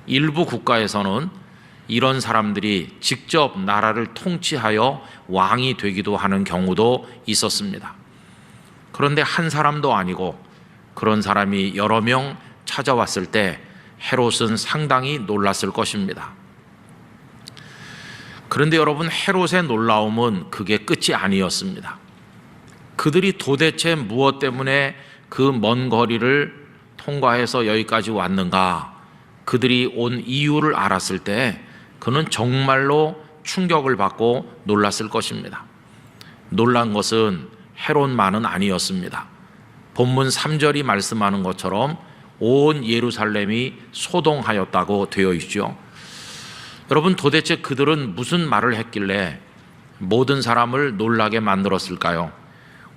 일부 국가에서는 이런 사람들이 직접 나라를 통치하여 왕이 되기도 하는 경우도 있었습니다. 그런데 한 사람도 아니고 그런 사람이 여러 명 찾아왔을 때 헤롯은 상당히 놀랐을 것입니다. 그런데 여러분, 헤롯의 놀라움은 그게 끝이 아니었습니다. 그들이 도대체 무엇 때문에 그 먼 거리를 통과해서 여기까지 왔는가, 그들이 온 이유를 알았을 때 그는 정말로 충격을 받고 놀랐을 것입니다. 놀란 것은 헤롯만은 아니었습니다. 본문 3절이 말씀하는 것처럼 온 예루살렘이 소동하였다고 되어 있죠. 여러분, 도대체 그들은 무슨 말을 했길래 모든 사람을 놀라게 만들었을까요?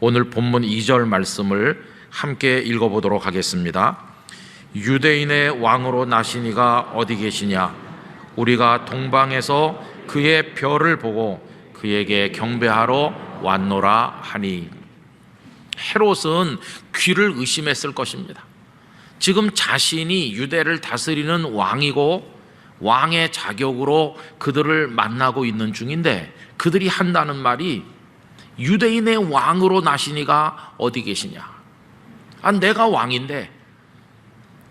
오늘 본문 2절 말씀을 함께 읽어보도록 하겠습니다. 유대인의 왕으로 나신 이가 어디 계시냐? 우리가 동방에서 그의 별을 보고 그에게 경배하러 왔노라 하니. 헤롯은 귀를 의심했을 것입니다. 지금 자신이 유대를 다스리는 왕이고 왕의 자격으로 그들을 만나고 있는 중인데 그들이 한다는 말이 유대인의 왕으로 나시니가 어디 계시냐? 내가 왕인데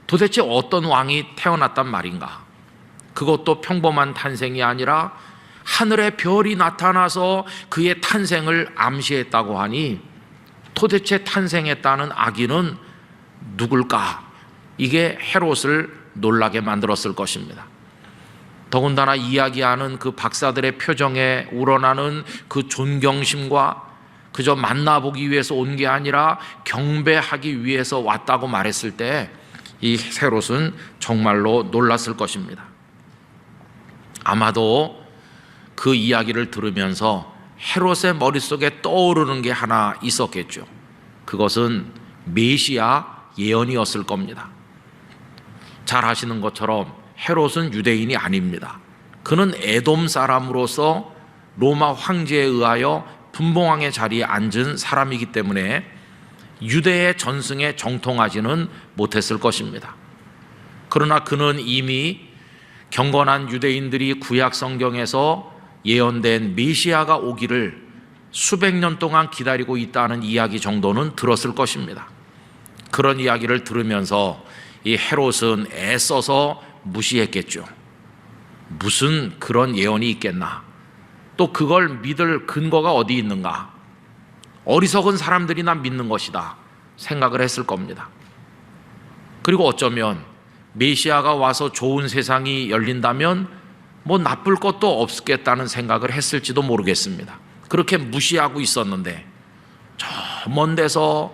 도대체 어떤 왕이 태어났단 말인가? 그것도 평범한 탄생이 아니라 하늘의 별이 나타나서 그의 탄생을 암시했다고 하니 도대체 탄생했다는 아기는 누굴까? 이게 헤롯을 놀라게 만들었을 것입니다. 더군다나 이야기하는 그 박사들의 표정에 우러나는 그 존경심과 그저 만나보기 위해서 온 게 아니라 경배하기 위해서 왔다고 말했을 때 이 헤롯은 정말로 놀랐을 것입니다. 아마도 그 이야기를 들으면서 헤롯의 머릿속에 떠오르는 게 하나 있었겠죠. 그것은 메시아 예언이었을 겁니다. 잘 아시는 것처럼 헤롯은 유대인이 아닙니다. 그는 에돔 사람으로서 로마 황제에 의하여 분봉왕의 자리에 앉은 사람이기 때문에 유대의 전승에 정통하지는 못했을 것입니다. 그러나 그는 이미 경건한 유대인들이 구약 성경에서 예언된 메시아가 오기를 수백 년 동안 기다리고 있다는 이야기 정도는 들었을 것입니다. 그런 이야기를 들으면서 이 헤롯은 애써서 무시했겠죠. 무슨 그런 예언이 있겠나? 또 그걸 믿을 근거가 어디 있는가? 어리석은 사람들이나 믿는 것이다 생각을 했을 겁니다. 그리고 어쩌면 메시아가 와서 좋은 세상이 열린다면 뭐 나쁠 것도 없겠다는 생각을 했을지도 모르겠습니다. 그렇게 무시하고 있었는데 저 먼 데서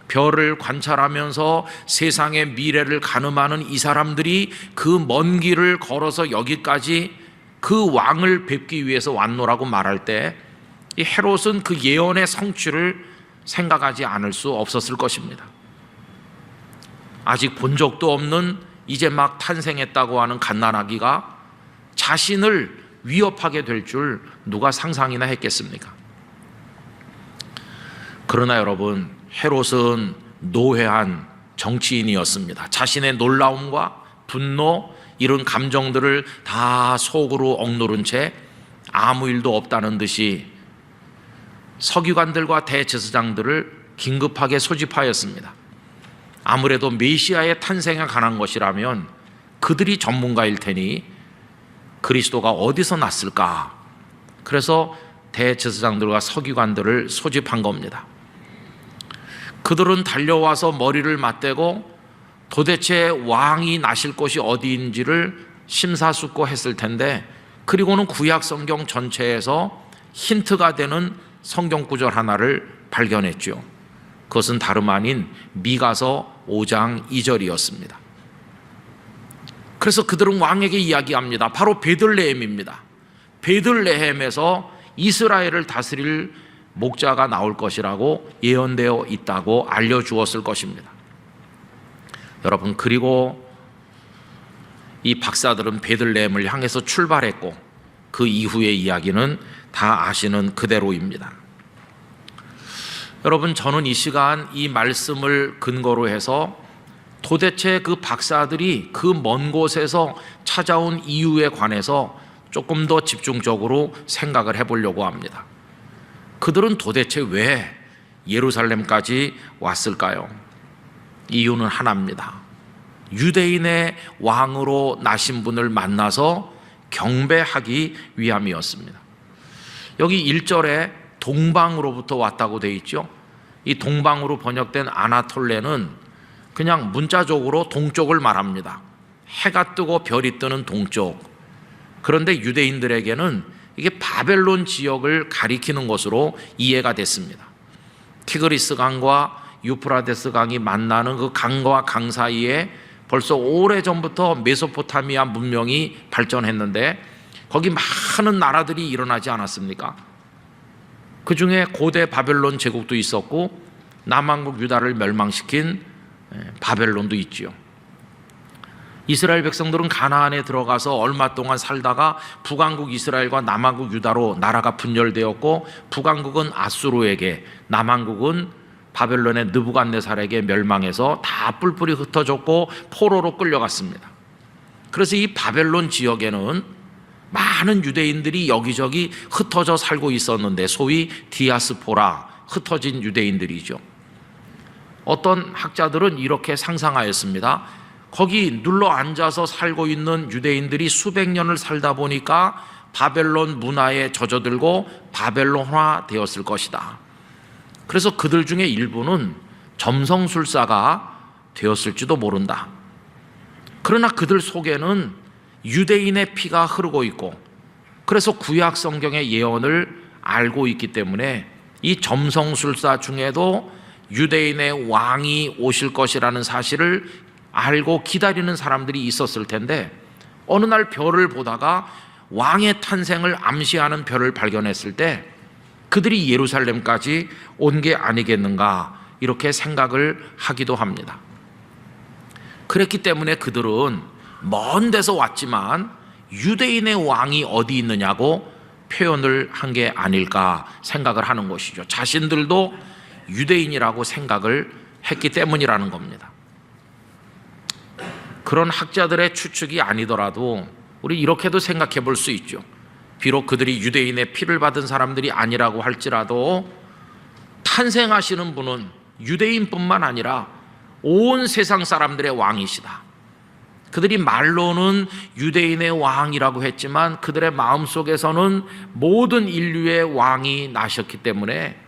별을 관찰하면서 세상의 미래를 가늠하는 이 사람들이 그 먼 길을 걸어서 여기까지 그 왕을 뵙기 위해서 왔노라고 말할 때 이 헤롯은 그 예언의 성취를 생각하지 않을 수 없었을 것입니다. 아직 본 적도 없는 이제 막 탄생했다고 하는 갓난아기가 자신을 위협하게 될 줄 누가 상상이나 했겠습니까? 그러나 여러분, 헤롯은 노회한 정치인이었습니다. 자신의 놀라움과 분노 이런 감정들을 다 속으로 억누른 채 아무 일도 없다는 듯이 서기관들과 대제사장들을 긴급하게 소집하였습니다. 아무래도 메시아의 탄생에 관한 것이라면 그들이 전문가일 테니 그리스도가 어디서 났을까? 그래서 대제사장들과 서기관들을 소집한 겁니다. 그들은 달려와서 머리를 맞대고 도대체 왕이 나실 곳이 어디인지를 심사숙고했을 텐데, 그리고는 구약 성경 전체에서 힌트가 되는 성경 구절 하나를 발견했죠. 그것은 다름 아닌 미가서 5장 2절이었습니다. 그래서 그들은 왕에게 이야기합니다. 바로 베들레헴입니다. 베들레헴에서 이스라엘을 다스릴 목자가 나올 것이라고 예언되어 있다고 알려주었을 것입니다. 여러분, 그리고 이 박사들은 베들레헴을 향해서 출발했고 그 이후의 이야기는 다 아시는 그대로입니다. 여러분, 저는 이 시간 이 말씀을 근거로 해서 도대체 그 박사들이 그 먼 곳에서 찾아온 이유에 관해서 조금 더 집중적으로 생각을 해보려고 합니다. 그들은 도대체 왜 예루살렘까지 왔을까요? 이유는 하나입니다. 유대인의 왕으로 나신 분을 만나서 경배하기 위함이었습니다. 여기 1절에 동방으로부터 왔다고 되어 있죠. 이 동방으로 번역된 아나톨레는 그냥 문자적으로 동쪽을 말합니다. 해가 뜨고 별이 뜨는 동쪽. 그런데 유대인들에게는 이게 바벨론 지역을 가리키는 것으로 이해가 됐습니다. 티그리스 강과 유프라데스 강이 만나는 그 강과 강 사이에 벌써 오래전부터 메소포타미아 문명이 발전했는데 거기 많은 나라들이 일어나지 않았습니까? 그 중에 고대 바벨론 제국도 있었고 남한국 유다를 멸망시킨 바벨론도 있지요. 이스라엘 백성들은 가나안에 들어가서 얼마 동안 살다가 북왕국 이스라엘과 남왕국 유다로 나라가 분열되었고, 북왕국은 아수르에게, 남왕국은 바벨론의 느부갓네살에게 멸망해서 다 뿔뿔이 흩어졌고 포로로 끌려갔습니다. 그래서 이 바벨론 지역에는 많은 유대인들이 여기저기 흩어져 살고 있었는데 소위 디아스포라, 흩어진 유대인들이죠. 어떤 학자들은 이렇게 상상하였습니다. 거기 눌러 앉아서 살고 있는 유대인들이 수백 년을 살다 보니까 바벨론 문화에 젖어들고 바벨론화 되었을 것이다. 그래서 그들 중에 일부는 점성술사가 되었을지도 모른다. 그러나 그들 속에는 유대인의 피가 흐르고 있고, 그래서 구약 성경의 예언을 알고 있기 때문에 이 점성술사 중에도 유대인의 왕이 오실 것이라는 사실을 알고 기다리는 사람들이 있었을 텐데, 어느 날 별을 보다가 왕의 탄생을 암시하는 별을 발견했을 때 그들이 예루살렘까지 온 게 아니겠는가, 이렇게 생각을 하기도 합니다. 그랬기 때문에 그들은 먼 데서 왔지만 유대인의 왕이 어디 있느냐고 표현을 한 게 아닐까 생각을 하는 것이죠. 자신들도 유대인이라고 생각을 했기 때문이라는 겁니다. 그런 학자들의 추측이 아니더라도 우리 이렇게도 생각해 볼 수 있죠. 비록 그들이 유대인의 피를 받은 사람들이 아니라고 할지라도 탄생하시는 분은 유대인뿐만 아니라 온 세상 사람들의 왕이시다. 그들이 말로는 유대인의 왕이라고 했지만 그들의 마음속에서는 모든 인류의 왕이 나셨기 때문에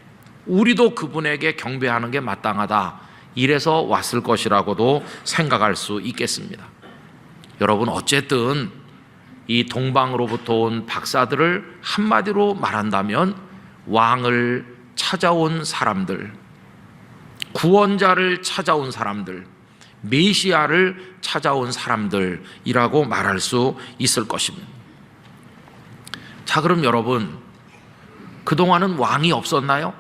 우리도 그분에게 경배하는 게 마땅하다. 이래서 왔을 것이라고도 생각할 수 있겠습니다. 여러분, 어쨌든 이 동방으로부터 온 박사들을 한마디로 말한다면 왕을 찾아온 사람들, 구원자를 찾아온 사람들, 메시아를 찾아온 사람들이라고 말할 수 있을 것입니다. 자, 그럼 여러분, 그동안은 왕이 없었나요?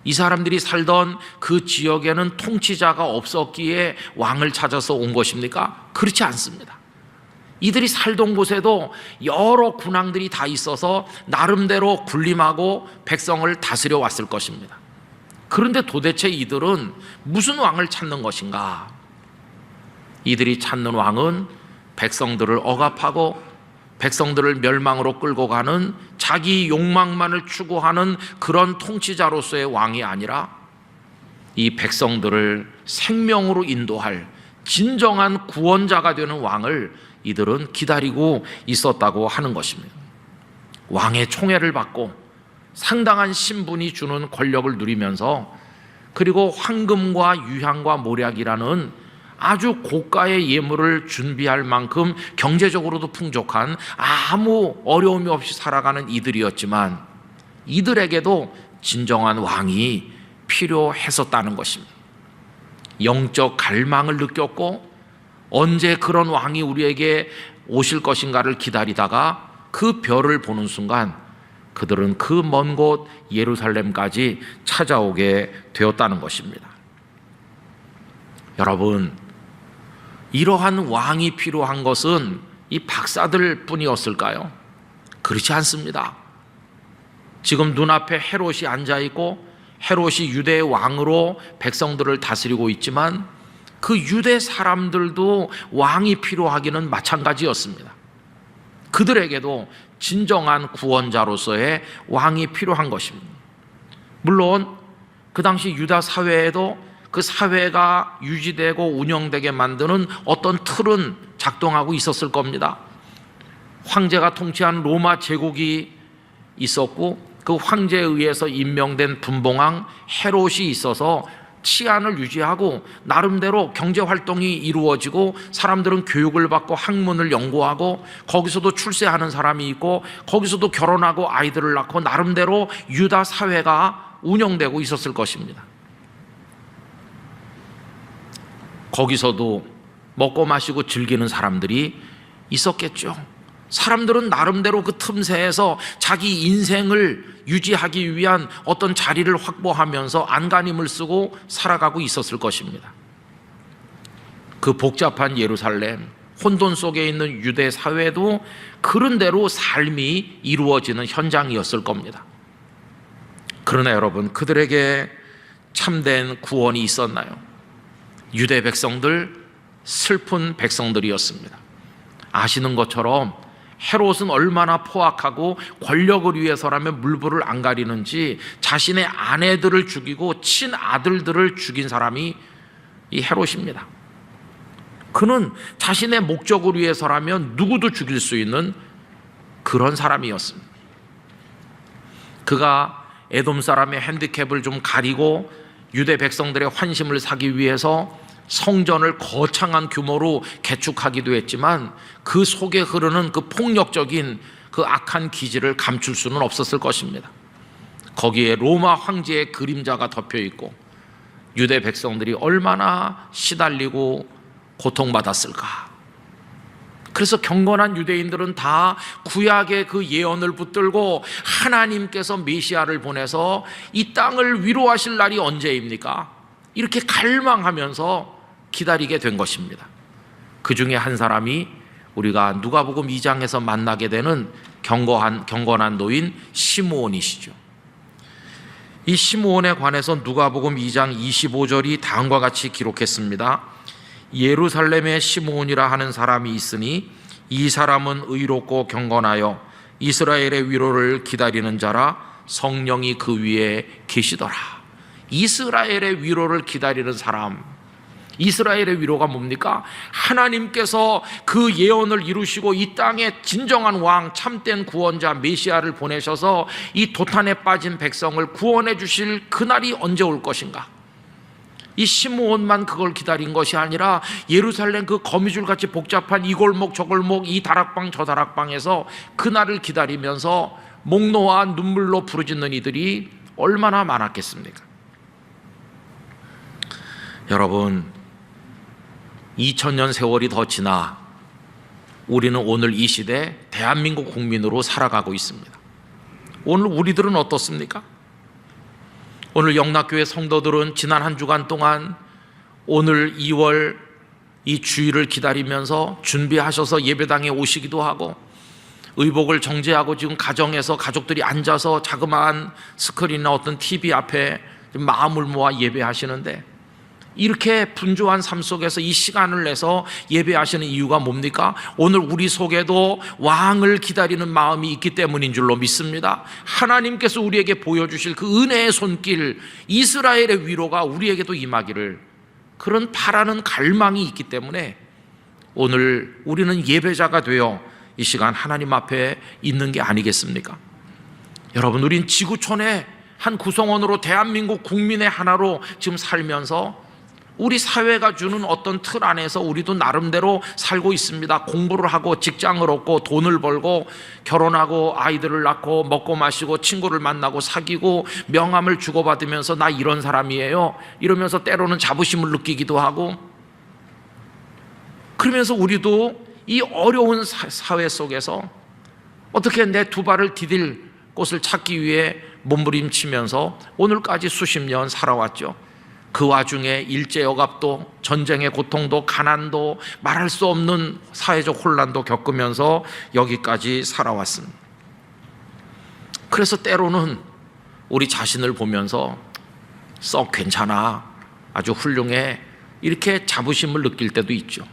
이 사람들이 살던 그 지역에는 통치자가 없었기에 왕을 찾아서 온 것입니까? 그렇지 않습니다. 이들이 살던 곳에도 여러 군왕들이 다 있어서 나름대로 군림하고 백성을 다스려 왔을 것입니다. 그런데 도대체 이들은 무슨 왕을 찾는 것인가? 이들이 찾는 왕은 백성들을 억압하고 백성들을 멸망으로 끌고 가는 자기 욕망만을 추구하는 그런 통치자로서의 왕이 아니라 이 백성들을 생명으로 인도할 진정한 구원자가 되는 왕을 이들은 기다리고 있었다고 하는 것입니다. 왕의 총애를 받고 상당한 신분이 주는 권력을 누리면서 그리고 황금과 유향과 모략이라는 아주 고가의 예물을 준비할 만큼 경제적으로도 풍족한 아무 어려움이 없이 살아가는 이들이었지만 이들에게도 진정한 왕이 필요했었다는 것입니다. 영적 갈망을 느꼈고 언제 그런 왕이 우리에게 오실 것인가를 기다리다가 그 별을 보는 순간 그들은 그 먼 곳 예루살렘까지 찾아오게 되었다는 것입니다. 여러분, 이러한 왕이 필요한 것은 이 박사들 뿐이었을까요? 그렇지 않습니다. 지금 눈앞에 헤롯이 앉아있고 헤롯이 유대의 왕으로 백성들을 다스리고 있지만 그 유대 사람들도 왕이 필요하기는 마찬가지였습니다. 그들에게도 진정한 구원자로서의 왕이 필요한 것입니다. 물론 그 당시 유다 사회에도 그 사회가 유지되고 운영되게 만드는 어떤 틀은 작동하고 있었을 겁니다. 황제가 통치한 로마 제국이 있었고 그 황제에 의해서 임명된 분봉왕 헤롯이 있어서 치안을 유지하고 나름대로 경제활동이 이루어지고 사람들은 교육을 받고 학문을 연구하고 거기서도 출세하는 사람이 있고 거기서도 결혼하고 아이들을 낳고 나름대로 유다 사회가 운영되고 있었을 것입니다. 거기서도 먹고 마시고 즐기는 사람들이 있었겠죠. 사람들은 나름대로 그 틈새에서 자기 인생을 유지하기 위한 어떤 자리를 확보하면서 안간힘을 쓰고 살아가고 있었을 것입니다. 그 복잡한 예루살렘, 혼돈 속에 있는 유대 사회도 그런 대로 삶이 이루어지는 현장이었을 겁니다. 그러나 여러분, 그들에게 참된 구원이 있었나요? 유대 백성들, 슬픈 백성들이었습니다. 아시는 것처럼 헤롯은 얼마나 포악하고 권력을 위해서라면 물불을 안 가리는지 자신의 아내들을 죽이고 친아들들을 죽인 사람이 이 헤롯입니다. 그는 자신의 목적을 위해서라면 누구도 죽일 수 있는 그런 사람이었습니다. 그가 에돔 사람의 핸디캡을 좀 가리고 유대 백성들의 환심을 사기 위해서 성전을 거창한 규모로 개축하기도 했지만 그 속에 흐르는 그 폭력적인 그 악한 기질을 감출 수는 없었을 것입니다. 거기에 로마 황제의 그림자가 덮여 있고 유대 백성들이 얼마나 시달리고 고통받았을까. 그래서 경건한 유대인들은 다 구약의 그 예언을 붙들고 하나님께서 메시아를 보내서 이 땅을 위로하실 날이 언제입니까? 이렇게 갈망하면서 기다리게 된 것입니다. 그 중에 한 사람이 우리가 누가복음 2장에서 만나게 되는 경건한 노인 시므온이시죠. 이 시므온에 관해서 누가복음 2장 25절이 다음과 같이 기록했습니다. 예루살렘에 시므온이라 하는 사람이 있으니 이 사람은 의롭고 경건하여 이스라엘의 위로를 기다리는 자라. 성령이 그 위에 계시더라. 이스라엘의 위로를 기다리는 사람. 이스라엘의 위로가 뭡니까? 하나님께서 그 예언을 이루시고 이 땅에 진정한 왕, 참된 구원자 메시아를 보내셔서 이 도탄에 빠진 백성을 구원해 주실 그날이 언제 올 것인가? 이 시므온만 그걸 기다린 것이 아니라 예루살렘 그 거미줄같이 복잡한 이 골목 저 골목, 이 다락방 저 다락방에서 그날을 기다리면서 목 놓아 눈물로 부르짖는 이들이 얼마나 많았겠습니까? 여러분, 2000년 세월이 더 지나 우리는 오늘 이 시대 대한민국 국민으로 살아가고 있습니다. 오늘 우리들은 어떻습니까? 오늘 영락교회 성도들은 지난 한 주간 동안 오늘 2월 이 주일을 기다리면서 준비하셔서 예배당에 오시기도 하고, 의복을 정제하고 지금 가정에서 가족들이 앉아서 자그마한 스크린이나 어떤 TV 앞에 마음을 모아 예배하시는데, 이렇게 분주한 삶 속에서 이 시간을 내서 예배하시는 이유가 뭡니까? 오늘 우리 속에도 왕을 기다리는 마음이 있기 때문인 줄로 믿습니다. 하나님께서 우리에게 보여주실 그 은혜의 손길, 이스라엘의 위로가 우리에게도 임하기를, 그런 바라는 갈망이 있기 때문에 오늘 우리는 예배자가 되어 이 시간 하나님 앞에 있는 게 아니겠습니까? 여러분, 우린 지구촌의 한 구성원으로, 대한민국 국민의 하나로 지금 살면서 우리 사회가 주는 어떤 틀 안에서 우리도 나름대로 살고 있습니다. 공부를 하고 직장을 얻고 돈을 벌고 결혼하고 아이들을 낳고 먹고 마시고 친구를 만나고 사귀고 명함을 주고받으면서 나 이런 사람이에요 이러면서 때로는 자부심을 느끼기도 하고, 그러면서 우리도 이 어려운 사회 속에서 어떻게 내 두 발을 디딜 곳을 찾기 위해 몸부림치면서 오늘까지 수십 년 살아왔죠. 그 와중에 일제여갑도, 전쟁의 고통도, 가난도, 말할 수 없는 사회적 혼란도 겪으면서 여기까지 살아왔습니다. 그래서 때로는 우리 자신을 보면서 썩 괜찮아, 아주 훌륭해, 이렇게 자부심을 느낄 때도 있죠.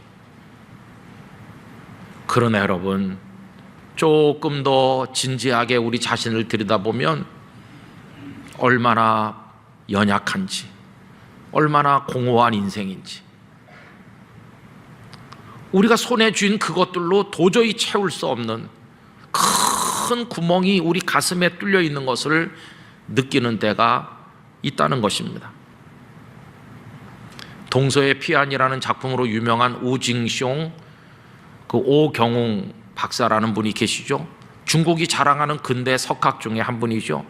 그러나 여러분, 조금 더 진지하게 우리 자신을 들여다보면 얼마나 연약한지, 얼마나 공허한 인생인지, 우리가 손에 쥔 그것들로 도저히 채울 수 없는 큰 구멍이 우리 가슴에 뚫려 있는 것을 느끼는 때가 있다는 것입니다. 동서의 피안이라는 작품으로 유명한 우징숑, 그 오경웅 박사라는 분이 계시죠. 중국이 자랑하는 근대 석학 중에 한 분이죠.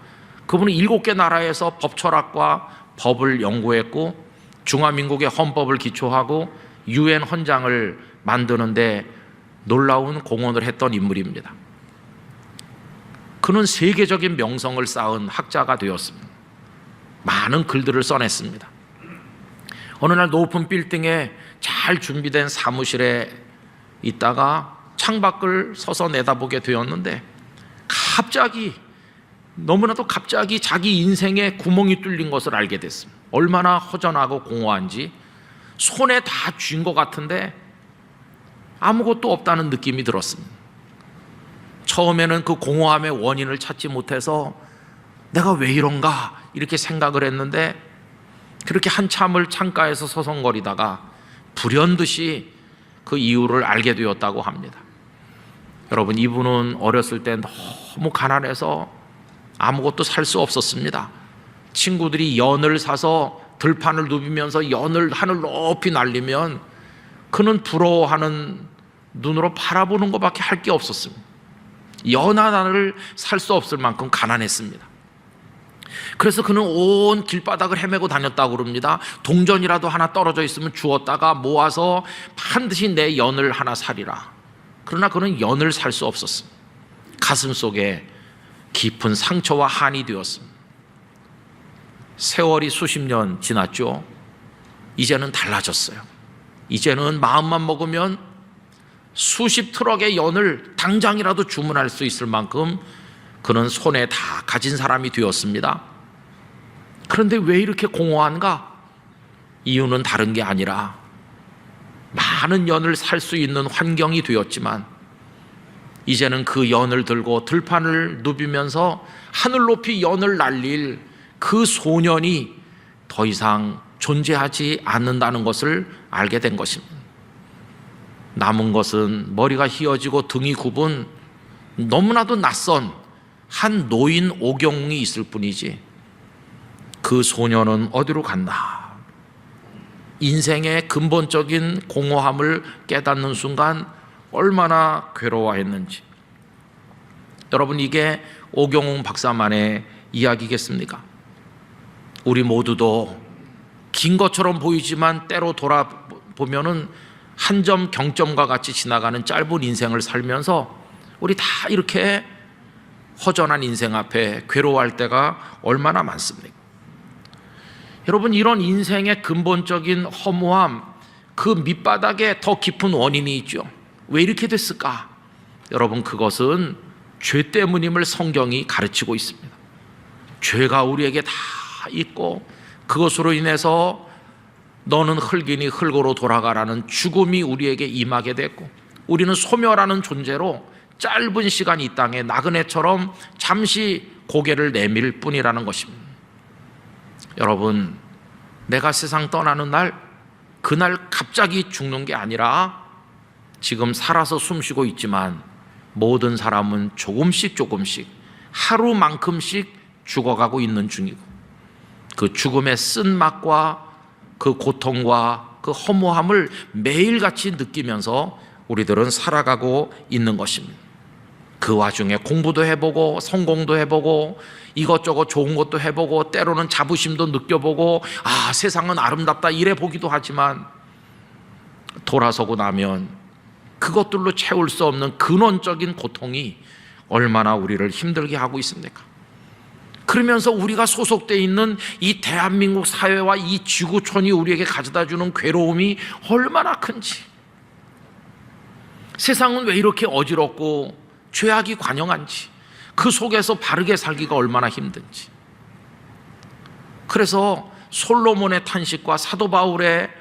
그분은 7개 나라에서 법철학과 법을 연구했고 중화민국의 헌법을 기초하고 UN 헌장을 만드는데 놀라운 공헌을 했던 인물입니다. 그는 세계적인 명성을 쌓은 학자가 되었습니다. 많은 글들을 써냈습니다. 어느 날 높은 빌딩에 잘 준비된 사무실에 있다가 창밖을 서서 내다보게 되었는데, 갑자기, 너무나도 갑자기 자기 인생에 구멍이 뚫린 것을 알게 됐습니다. 얼마나 허전하고 공허한지, 손에 다 쥔 것 같은데 아무것도 없다는 느낌이 들었습니다. 처음에는 그 공허함의 원인을 찾지 못해서 내가 왜 이런가 이렇게 생각을 했는데, 그렇게 한참을 창가에서 서성거리다가 불현듯이 그 이유를 알게 되었다고 합니다. 여러분, 이분은 어렸을 때 너무 가난해서 아무것도 살 수 없었습니다. 친구들이 연을 사서 들판을 누비면서 연을 하늘 높이 날리면 그는 부러워하는 눈으로 바라보는 것밖에 할 게 없었습니다. 연 하나를 살 수 없을 만큼 가난했습니다. 그래서 그는 온 길바닥을 헤매고 다녔다고 그럽니다. 동전이라도 하나 떨어져 있으면 주웠다가 모아서 반드시 내 연을 하나 사리라. 그러나 그는 연을 살 수 없었습니다. 가슴 속에 깊은 상처와 한이 되었습니다. 세월이 수십 년 지났죠. 이제는 달라졌어요. 이제는 마음만 먹으면 수십 트럭의 연을 당장이라도 주문할 수 있을 만큼 그는 손에 다 가진 사람이 되었습니다. 그런데 왜 이렇게 공허한가? 이유는 다른 게 아니라 많은 연을 살 수 있는 환경이 되었지만 이제는 그 연을 들고 들판을 누비면서 하늘 높이 연을 날릴 그 소년이 더 이상 존재하지 않는다는 것을 알게 된 것입니다. 남은 것은 머리가 휘어지고 등이 굽은 너무나도 낯선 한 노인 오경웅이 있을 뿐이지, 그 소년은 어디로 갔나? 인생의 근본적인 공허함을 깨닫는 순간 얼마나 괴로워했는지. 여러분, 이게 오경웅 박사만의 이야기겠습니까? 우리 모두도 긴 것처럼 보이지만 때로 돌아보면은 한 점 경점과 같이 지나가는 짧은 인생을 살면서 우리 다 이렇게 허전한 인생 앞에 괴로워할 때가 얼마나 많습니까? 여러분, 이런 인생의 근본적인 허무함, 그 밑바닥에 더 깊은 원인이 있죠. 왜 이렇게 됐을까? 여러분, 그것은 죄 때문임을 성경이 가르치고 있습니다. 죄가 우리에게 다 있고 그것으로 인해서 너는 흙이니 흙으로 돌아가라는 죽음이 우리에게 임하게 됐고, 우리는 소멸하는 존재로 짧은 시간 이 땅에 나그네처럼 잠시 고개를 내밀 뿐이라는 것입니다. 여러분, 내가 세상 떠나는 날, 그날 갑자기 죽는 게 아니라 지금 살아서 숨쉬고 있지만 모든 사람은 조금씩 하루만큼씩 죽어가고 있는 중이고, 그 죽음의 쓴맛과 그 고통과 그 허무함을 매일같이 느끼면서 우리들은 살아가고 있는 것입니다. 그 와중에 공부도 해보고 성공도 해보고 이것저것 좋은 것도 해보고 때로는 자부심도 느껴보고, 아, 세상은 아름답다 이래 보기도 하지만 돌아서고 나면 그것들로 채울 수 없는 근원적인 고통이 얼마나 우리를 힘들게 하고 있습니까? 그러면서 우리가 소속되어 있는 이 대한민국 사회와 이 지구촌이 우리에게 가져다주는 괴로움이 얼마나 큰지, 세상은 왜 이렇게 어지럽고 죄악이 관영한지, 그 속에서 바르게 살기가 얼마나 힘든지. 그래서 솔로몬의 탄식과 사도 바울의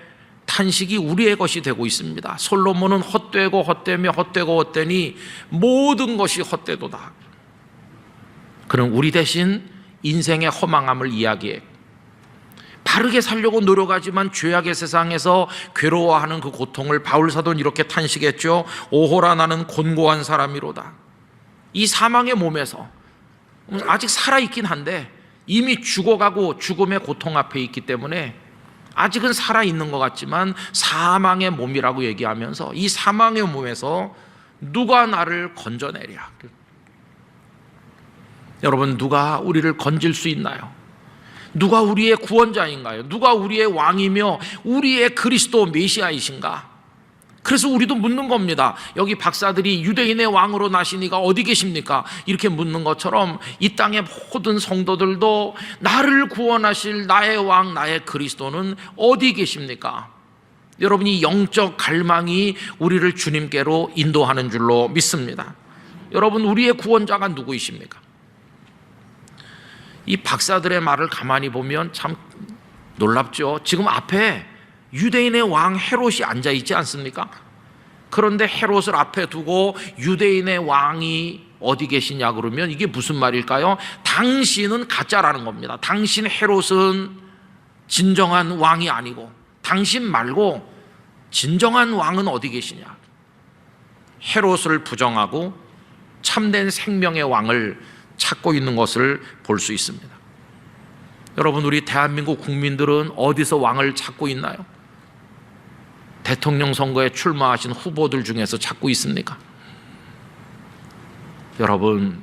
탄식이 우리의 것이 되고 있습니다. 솔로몬은 헛되고 헛되며 헛되고 헛되니 모든 것이 헛되도다. 그는 우리 대신 인생의 허망함을 이야기해 바르게 살려고 노력하지만 죄악의 세상에서 괴로워하는 그 고통을 바울 사도는 이렇게 탄식했죠. 오호라, 나는 곤고한 사람이로다. 이 사망의 몸에서 아직 살아있긴 한데 이미 죽어가고 죽음의 고통 앞에 있기 때문에 아직은 살아있는 것 같지만 사망의 몸이라고 얘기하면서 이 사망의 몸에서 누가 나를 건져내랴. 여러분, 누가 우리를 건질 수 있나요? 누가 우리의 구원자인가요? 누가 우리의 왕이며 우리의 그리스도 메시아이신가? 그래서 우리도 묻는 겁니다. 여기 박사들이 유대인의 왕으로 나신 이가 어디 계십니까? 이렇게 묻는 것처럼 이 땅의 모든 성도들도 나를 구원하실 나의 왕, 나의 그리스도는 어디 계십니까? 여러분이 영적 갈망이 우리를 주님께로 인도하는 줄로 믿습니다. 여러분, 우리의 구원자가 누구이십니까? 이 박사들의 말을 가만히 보면 참 놀랍죠. 지금 앞에 유대인의 왕 헤롯이 앉아있지 않습니까? 그런데 헤롯을 앞에 두고 유대인의 왕이 어디 계시냐 그러면 이게 무슨 말일까요? 당신은 가짜라는 겁니다. 당신 헤롯은 진정한 왕이 아니고 당신 말고 진정한 왕은 어디 계시냐. 헤롯을 부정하고 참된 생명의 왕을 찾고 있는 것을 볼 수 있습니다. 여러분, 우리 대한민국 국민들은 어디서 왕을 찾고 있나요? 대통령 선거에 출마하신 후보들 중에서 찾고 있습니까? 여러분,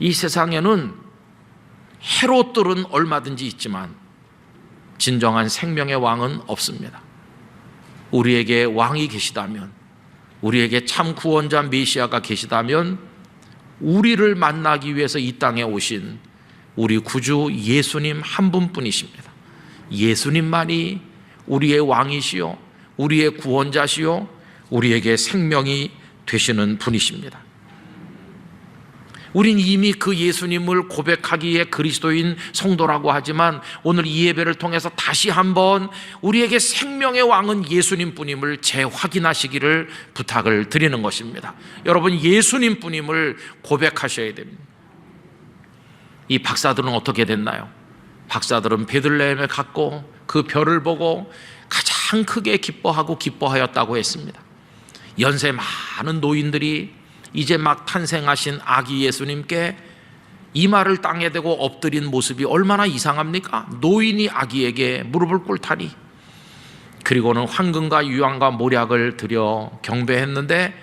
이 세상에는 헤롯들은 얼마든지 있지만 진정한 생명의 왕은 없습니다. 우리에게 왕이 계시다면, 우리에게 참 구원자 메시아가 계시다면 우리를 만나기 위해서 이 땅에 오신 우리 구주 예수님 한 분뿐이십니다. 예수님만이 우리의 왕이시요, 우리의 구원자시요, 우리에게 생명이 되시는 분이십니다. 우린 이미 그 예수님을 고백하기에 그리스도인 성도라고 하지만 오늘 이 예배를 통해서 다시 한번 우리에게 생명의 왕은 예수님뿐임을 재확인하시기를 부탁을 드리는 것입니다. 여러분, 예수님뿐임을 고백하셔야 됩니다. 이 박사들은 어떻게 됐나요? 박사들은 베들레헴에 갔고 그 별을 보고 가장 크게 기뻐하였다고 했습니다. 연세 많은 노인들이 이제 막 탄생하신 아기 예수님께 이마를 땅에 대고 엎드린 모습이 얼마나 이상합니까? 노인이 아기에게 무릎을 꿇다니. 그리고는 황금과 유황과 모략을 드려 경배했는데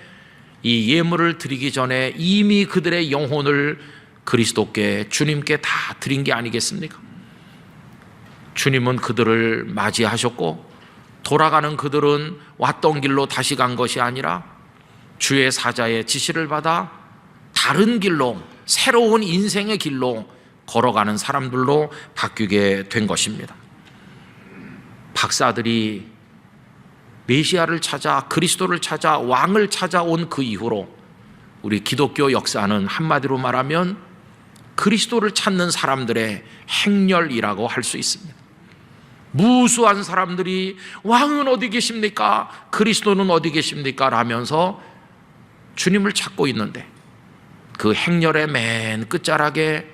이 예물을 드리기 전에 이미 그들의 영혼을 그리스도께, 주님께 다 드린 게 아니겠습니까? 주님은 그들을 맞이하셨고 돌아가는 그들은 왔던 길로 다시 간 것이 아니라 주의 사자의 지시를 받아 다른 길로, 새로운 인생의 길로 걸어가는 사람들로 바뀌게 된 것입니다. 박사들이 메시아를 찾아, 그리스도를 찾아, 왕을 찾아온 그 이후로 우리 기독교 역사는 한마디로 말하면 그리스도를 찾는 사람들의 행렬이라고 할 수 있습니다. 무수한 사람들이 왕은 어디 계십니까? 그리스도는 어디 계십니까? 라면서 주님을 찾고 있는데 그 행렬의 맨 끝자락에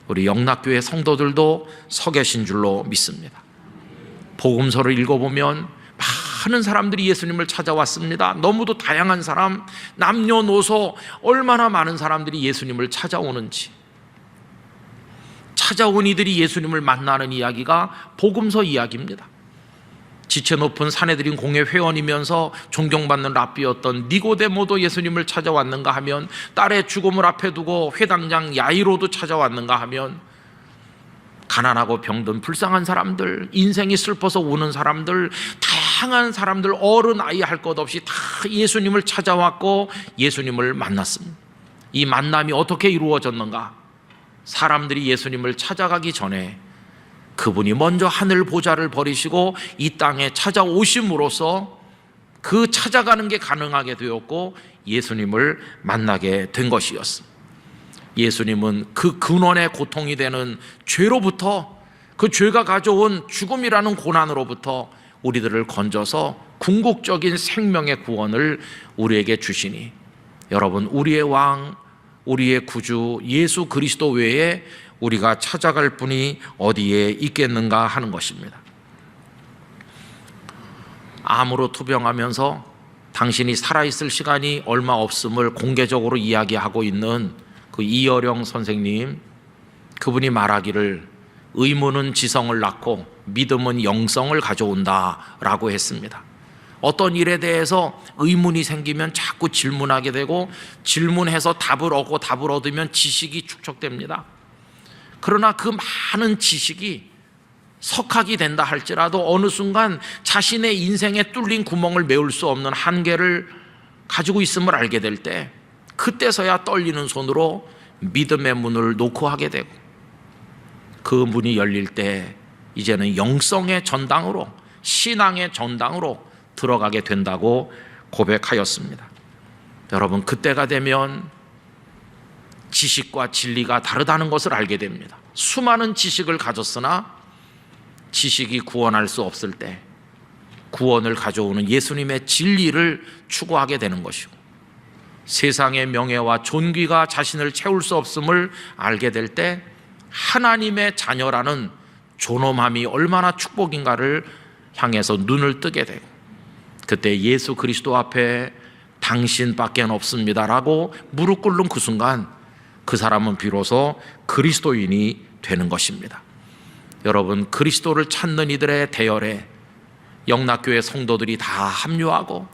우리 영락교회 성도들도 서 계신 줄로 믿습니다. 복음서를 읽어보면 많은 사람들이 예수님을 찾아왔습니다. 너무도 다양한 사람, 남녀노소 얼마나 많은 사람들이 예수님을 찾아오는지, 찾아온 이들이 예수님을 만나는 이야기가 복음서 이야기입니다. 지체 높은 사내들인 공회 회원이면서 존경받는 랍비였던 니고데모도 예수님을 찾아왔는가 하면, 딸의 죽음을 앞에 두고 회당장 야이로도 찾아왔는가 하면, 가난하고 병든 불쌍한 사람들, 인생이 슬퍼서 우는 사람들, 다양한 사람들, 어른 아이 할 것 없이 다 예수님을 찾아왔고 예수님을 만났습니다. 이 만남이 어떻게 이루어졌는가? 사람들이 예수님을 찾아가기 전에 그분이 먼저 하늘 보좌를 버리시고 이 땅에 찾아오심으로써 그 찾아가는 게 가능하게 되었고 예수님을 만나게 된 것이었습니다. 예수님은 그 근원의 고통이 되는 죄로부터, 그 죄가 가져온 죽음이라는 고난으로부터 우리들을 건져서 궁극적인 생명의 구원을 우리에게 주시니, 여러분, 우리의 왕, 우리의 구주 예수 그리스도 외에 우리가 찾아갈 분이 어디에 있겠는가 하는 것입니다. 암으로 투병하면서 당신이 살아있을 시간이 얼마 없음을 공개적으로 이야기하고 있는 그 이어령 선생님, 그분이 말하기를 의문은 지성을 낳고 믿음은 영성을 가져온다라고 했습니다. 어떤 일에 대해서 의문이 생기면 자꾸 질문하게 되고, 질문해서 답을 얻고 답을 얻으면 지식이 축적됩니다. 그러나 그 많은 지식이 석학이 된다 할지라도 어느 순간 자신의 인생에 뚫린 구멍을 메울 수 없는 한계를 가지고 있음을 알게 될 때, 그때서야 떨리는 손으로 믿음의 문을 놓고 하게 되고, 그 문이 열릴 때 이제는 영성의 전당으로, 신앙의 전당으로 들어가게 된다고 고백하였습니다. 여러분, 그때가 되면 지식과 진리가 다르다는 것을 알게 됩니다. 수많은 지식을 가졌으나 지식이 구원할 수 없을 때 구원을 가져오는 예수님의 진리를 추구하게 되는 것이고, 세상의 명예와 존귀가 자신을 채울 수 없음을 알게 될 때 하나님의 자녀라는 존엄함이 얼마나 축복인가를 향해서 눈을 뜨게 되고, 그때 예수 그리스도 앞에 당신밖에 없습니다라고 무릎 꿇는 그 순간 그 사람은 비로소 그리스도인이 되는 것입니다. 여러분, 그리스도를 찾는 이들의 대열에 영락교회 성도들이 다 합류하고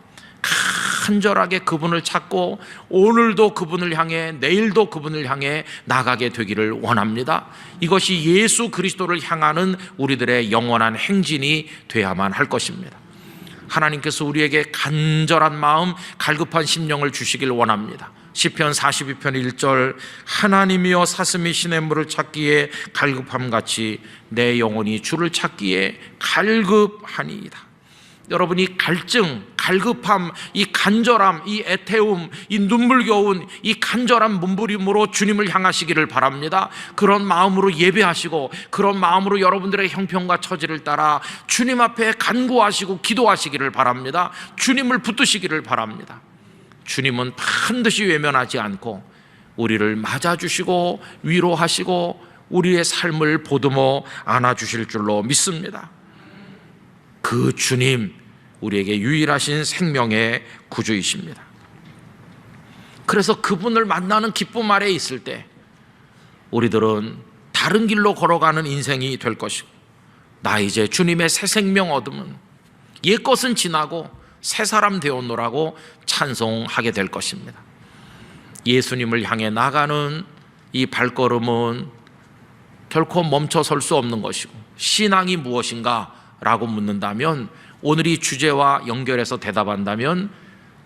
간절하게 그분을 찾고 오늘도 그분을 향해, 내일도 그분을 향해 나가게 되기를 원합니다. 이것이 예수 그리스도를 향하는 우리들의 영원한 행진이 돼야만 할 것입니다. 하나님께서 우리에게 간절한 마음, 갈급한 심령을 주시길 원합니다. 시편 42편 1절, 하나님이여 사슴이 시냇물을 찾기에 갈급함같이 내 영혼이 주를 찾기에 갈급하니이다. 여러분, 이 갈증, 갈급함, 이 간절함, 이 애태움, 이 눈물겨운 이 간절한 몸부림으로 주님을 향하시기를 바랍니다. 그런 마음으로 예배하시고 그런 마음으로 여러분들의 형편과 처지를 따라 주님 앞에 간구하시고 기도하시기를 바랍니다. 주님을 붙드시기를 바랍니다. 주님은 반드시 외면하지 않고 우리를 맞아주시고 위로하시고 우리의 삶을 보듬어 안아주실 줄로 믿습니다. 그 주님, 우리에게 유일하신 생명의 구주이십니다. 그래서 그분을 만나는 기쁨 아래에 있을 때 우리들은 다른 길로 걸어가는 인생이 될 것이고, 나 이제 주님의 새 생명 얻으면 옛것은 지나고 새 사람 되었노라고 찬송하게 될 것입니다. 예수님을 향해 나가는 이 발걸음은 결코 멈춰설 수 없는 것이고, 신앙이 무엇인가 라고 묻는다면, 오늘 이 주제와 연결해서 대답한다면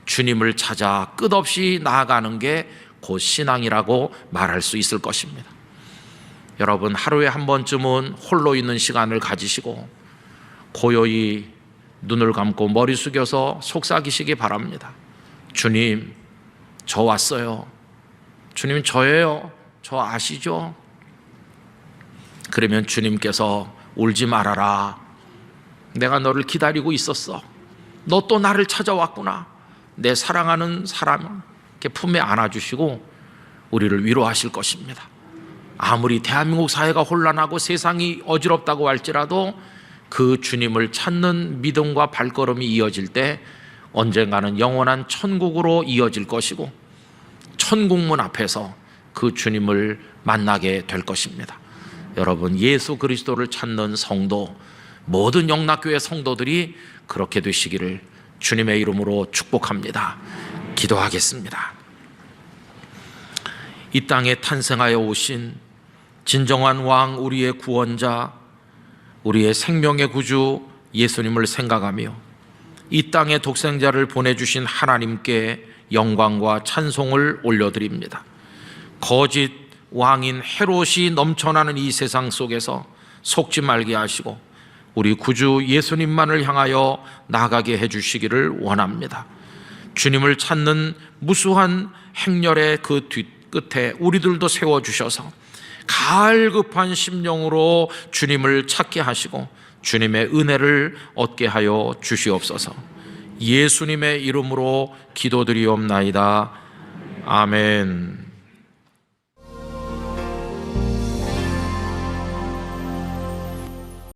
주님을 찾아 끝없이 나아가는 게 곧 신앙이라고 말할 수 있을 것입니다. 여러분, 하루에 한 번쯤은 홀로 있는 시간을 가지시고 고요히 눈을 감고 머리 숙여서 속삭이시기 바랍니다. 주님, 저 왔어요. 주님, 저예요. 저 아시죠? 그러면 주님께서 울지 말아라. 내가 너를 기다리고 있었어. 너 또 나를 찾아왔구나. 내 사랑하는 사람 이렇게 품에 안아주시고 우리를 위로하실 것입니다. 아무리 대한민국 사회가 혼란하고 세상이 어지럽다고 할지라도 그 주님을 찾는 믿음과 발걸음이 이어질 때 언젠가는 영원한 천국으로 이어질 것이고, 천국문 앞에서 그 주님을 만나게 될 것입니다. 여러분, 예수 그리스도를 찾는 성도, 모든 영락교회 성도들이 그렇게 되시기를 주님의 이름으로 축복합니다. 기도하겠습니다. 이 땅에 탄생하여 오신 진정한 왕, 우리의 구원자, 우리의 생명의 구주 예수님을 생각하며 이 땅에 독생자를 보내주신 하나님께 영광과 찬송을 올려드립니다. 거짓 왕인 헤롯이 넘쳐나는 이 세상 속에서 속지 말게 하시고 우리 구주 예수님만을 향하여 나가게 해주시기를 원합니다. 주님을 찾는 무수한 행렬의 그 뒤끝에 우리들도 세워주셔서 갈급한 심령으로 주님을 찾게 하시고 주님의 은혜를 얻게 하여 주시옵소서. 예수님의 이름으로 기도드리옵나이다. 아멘.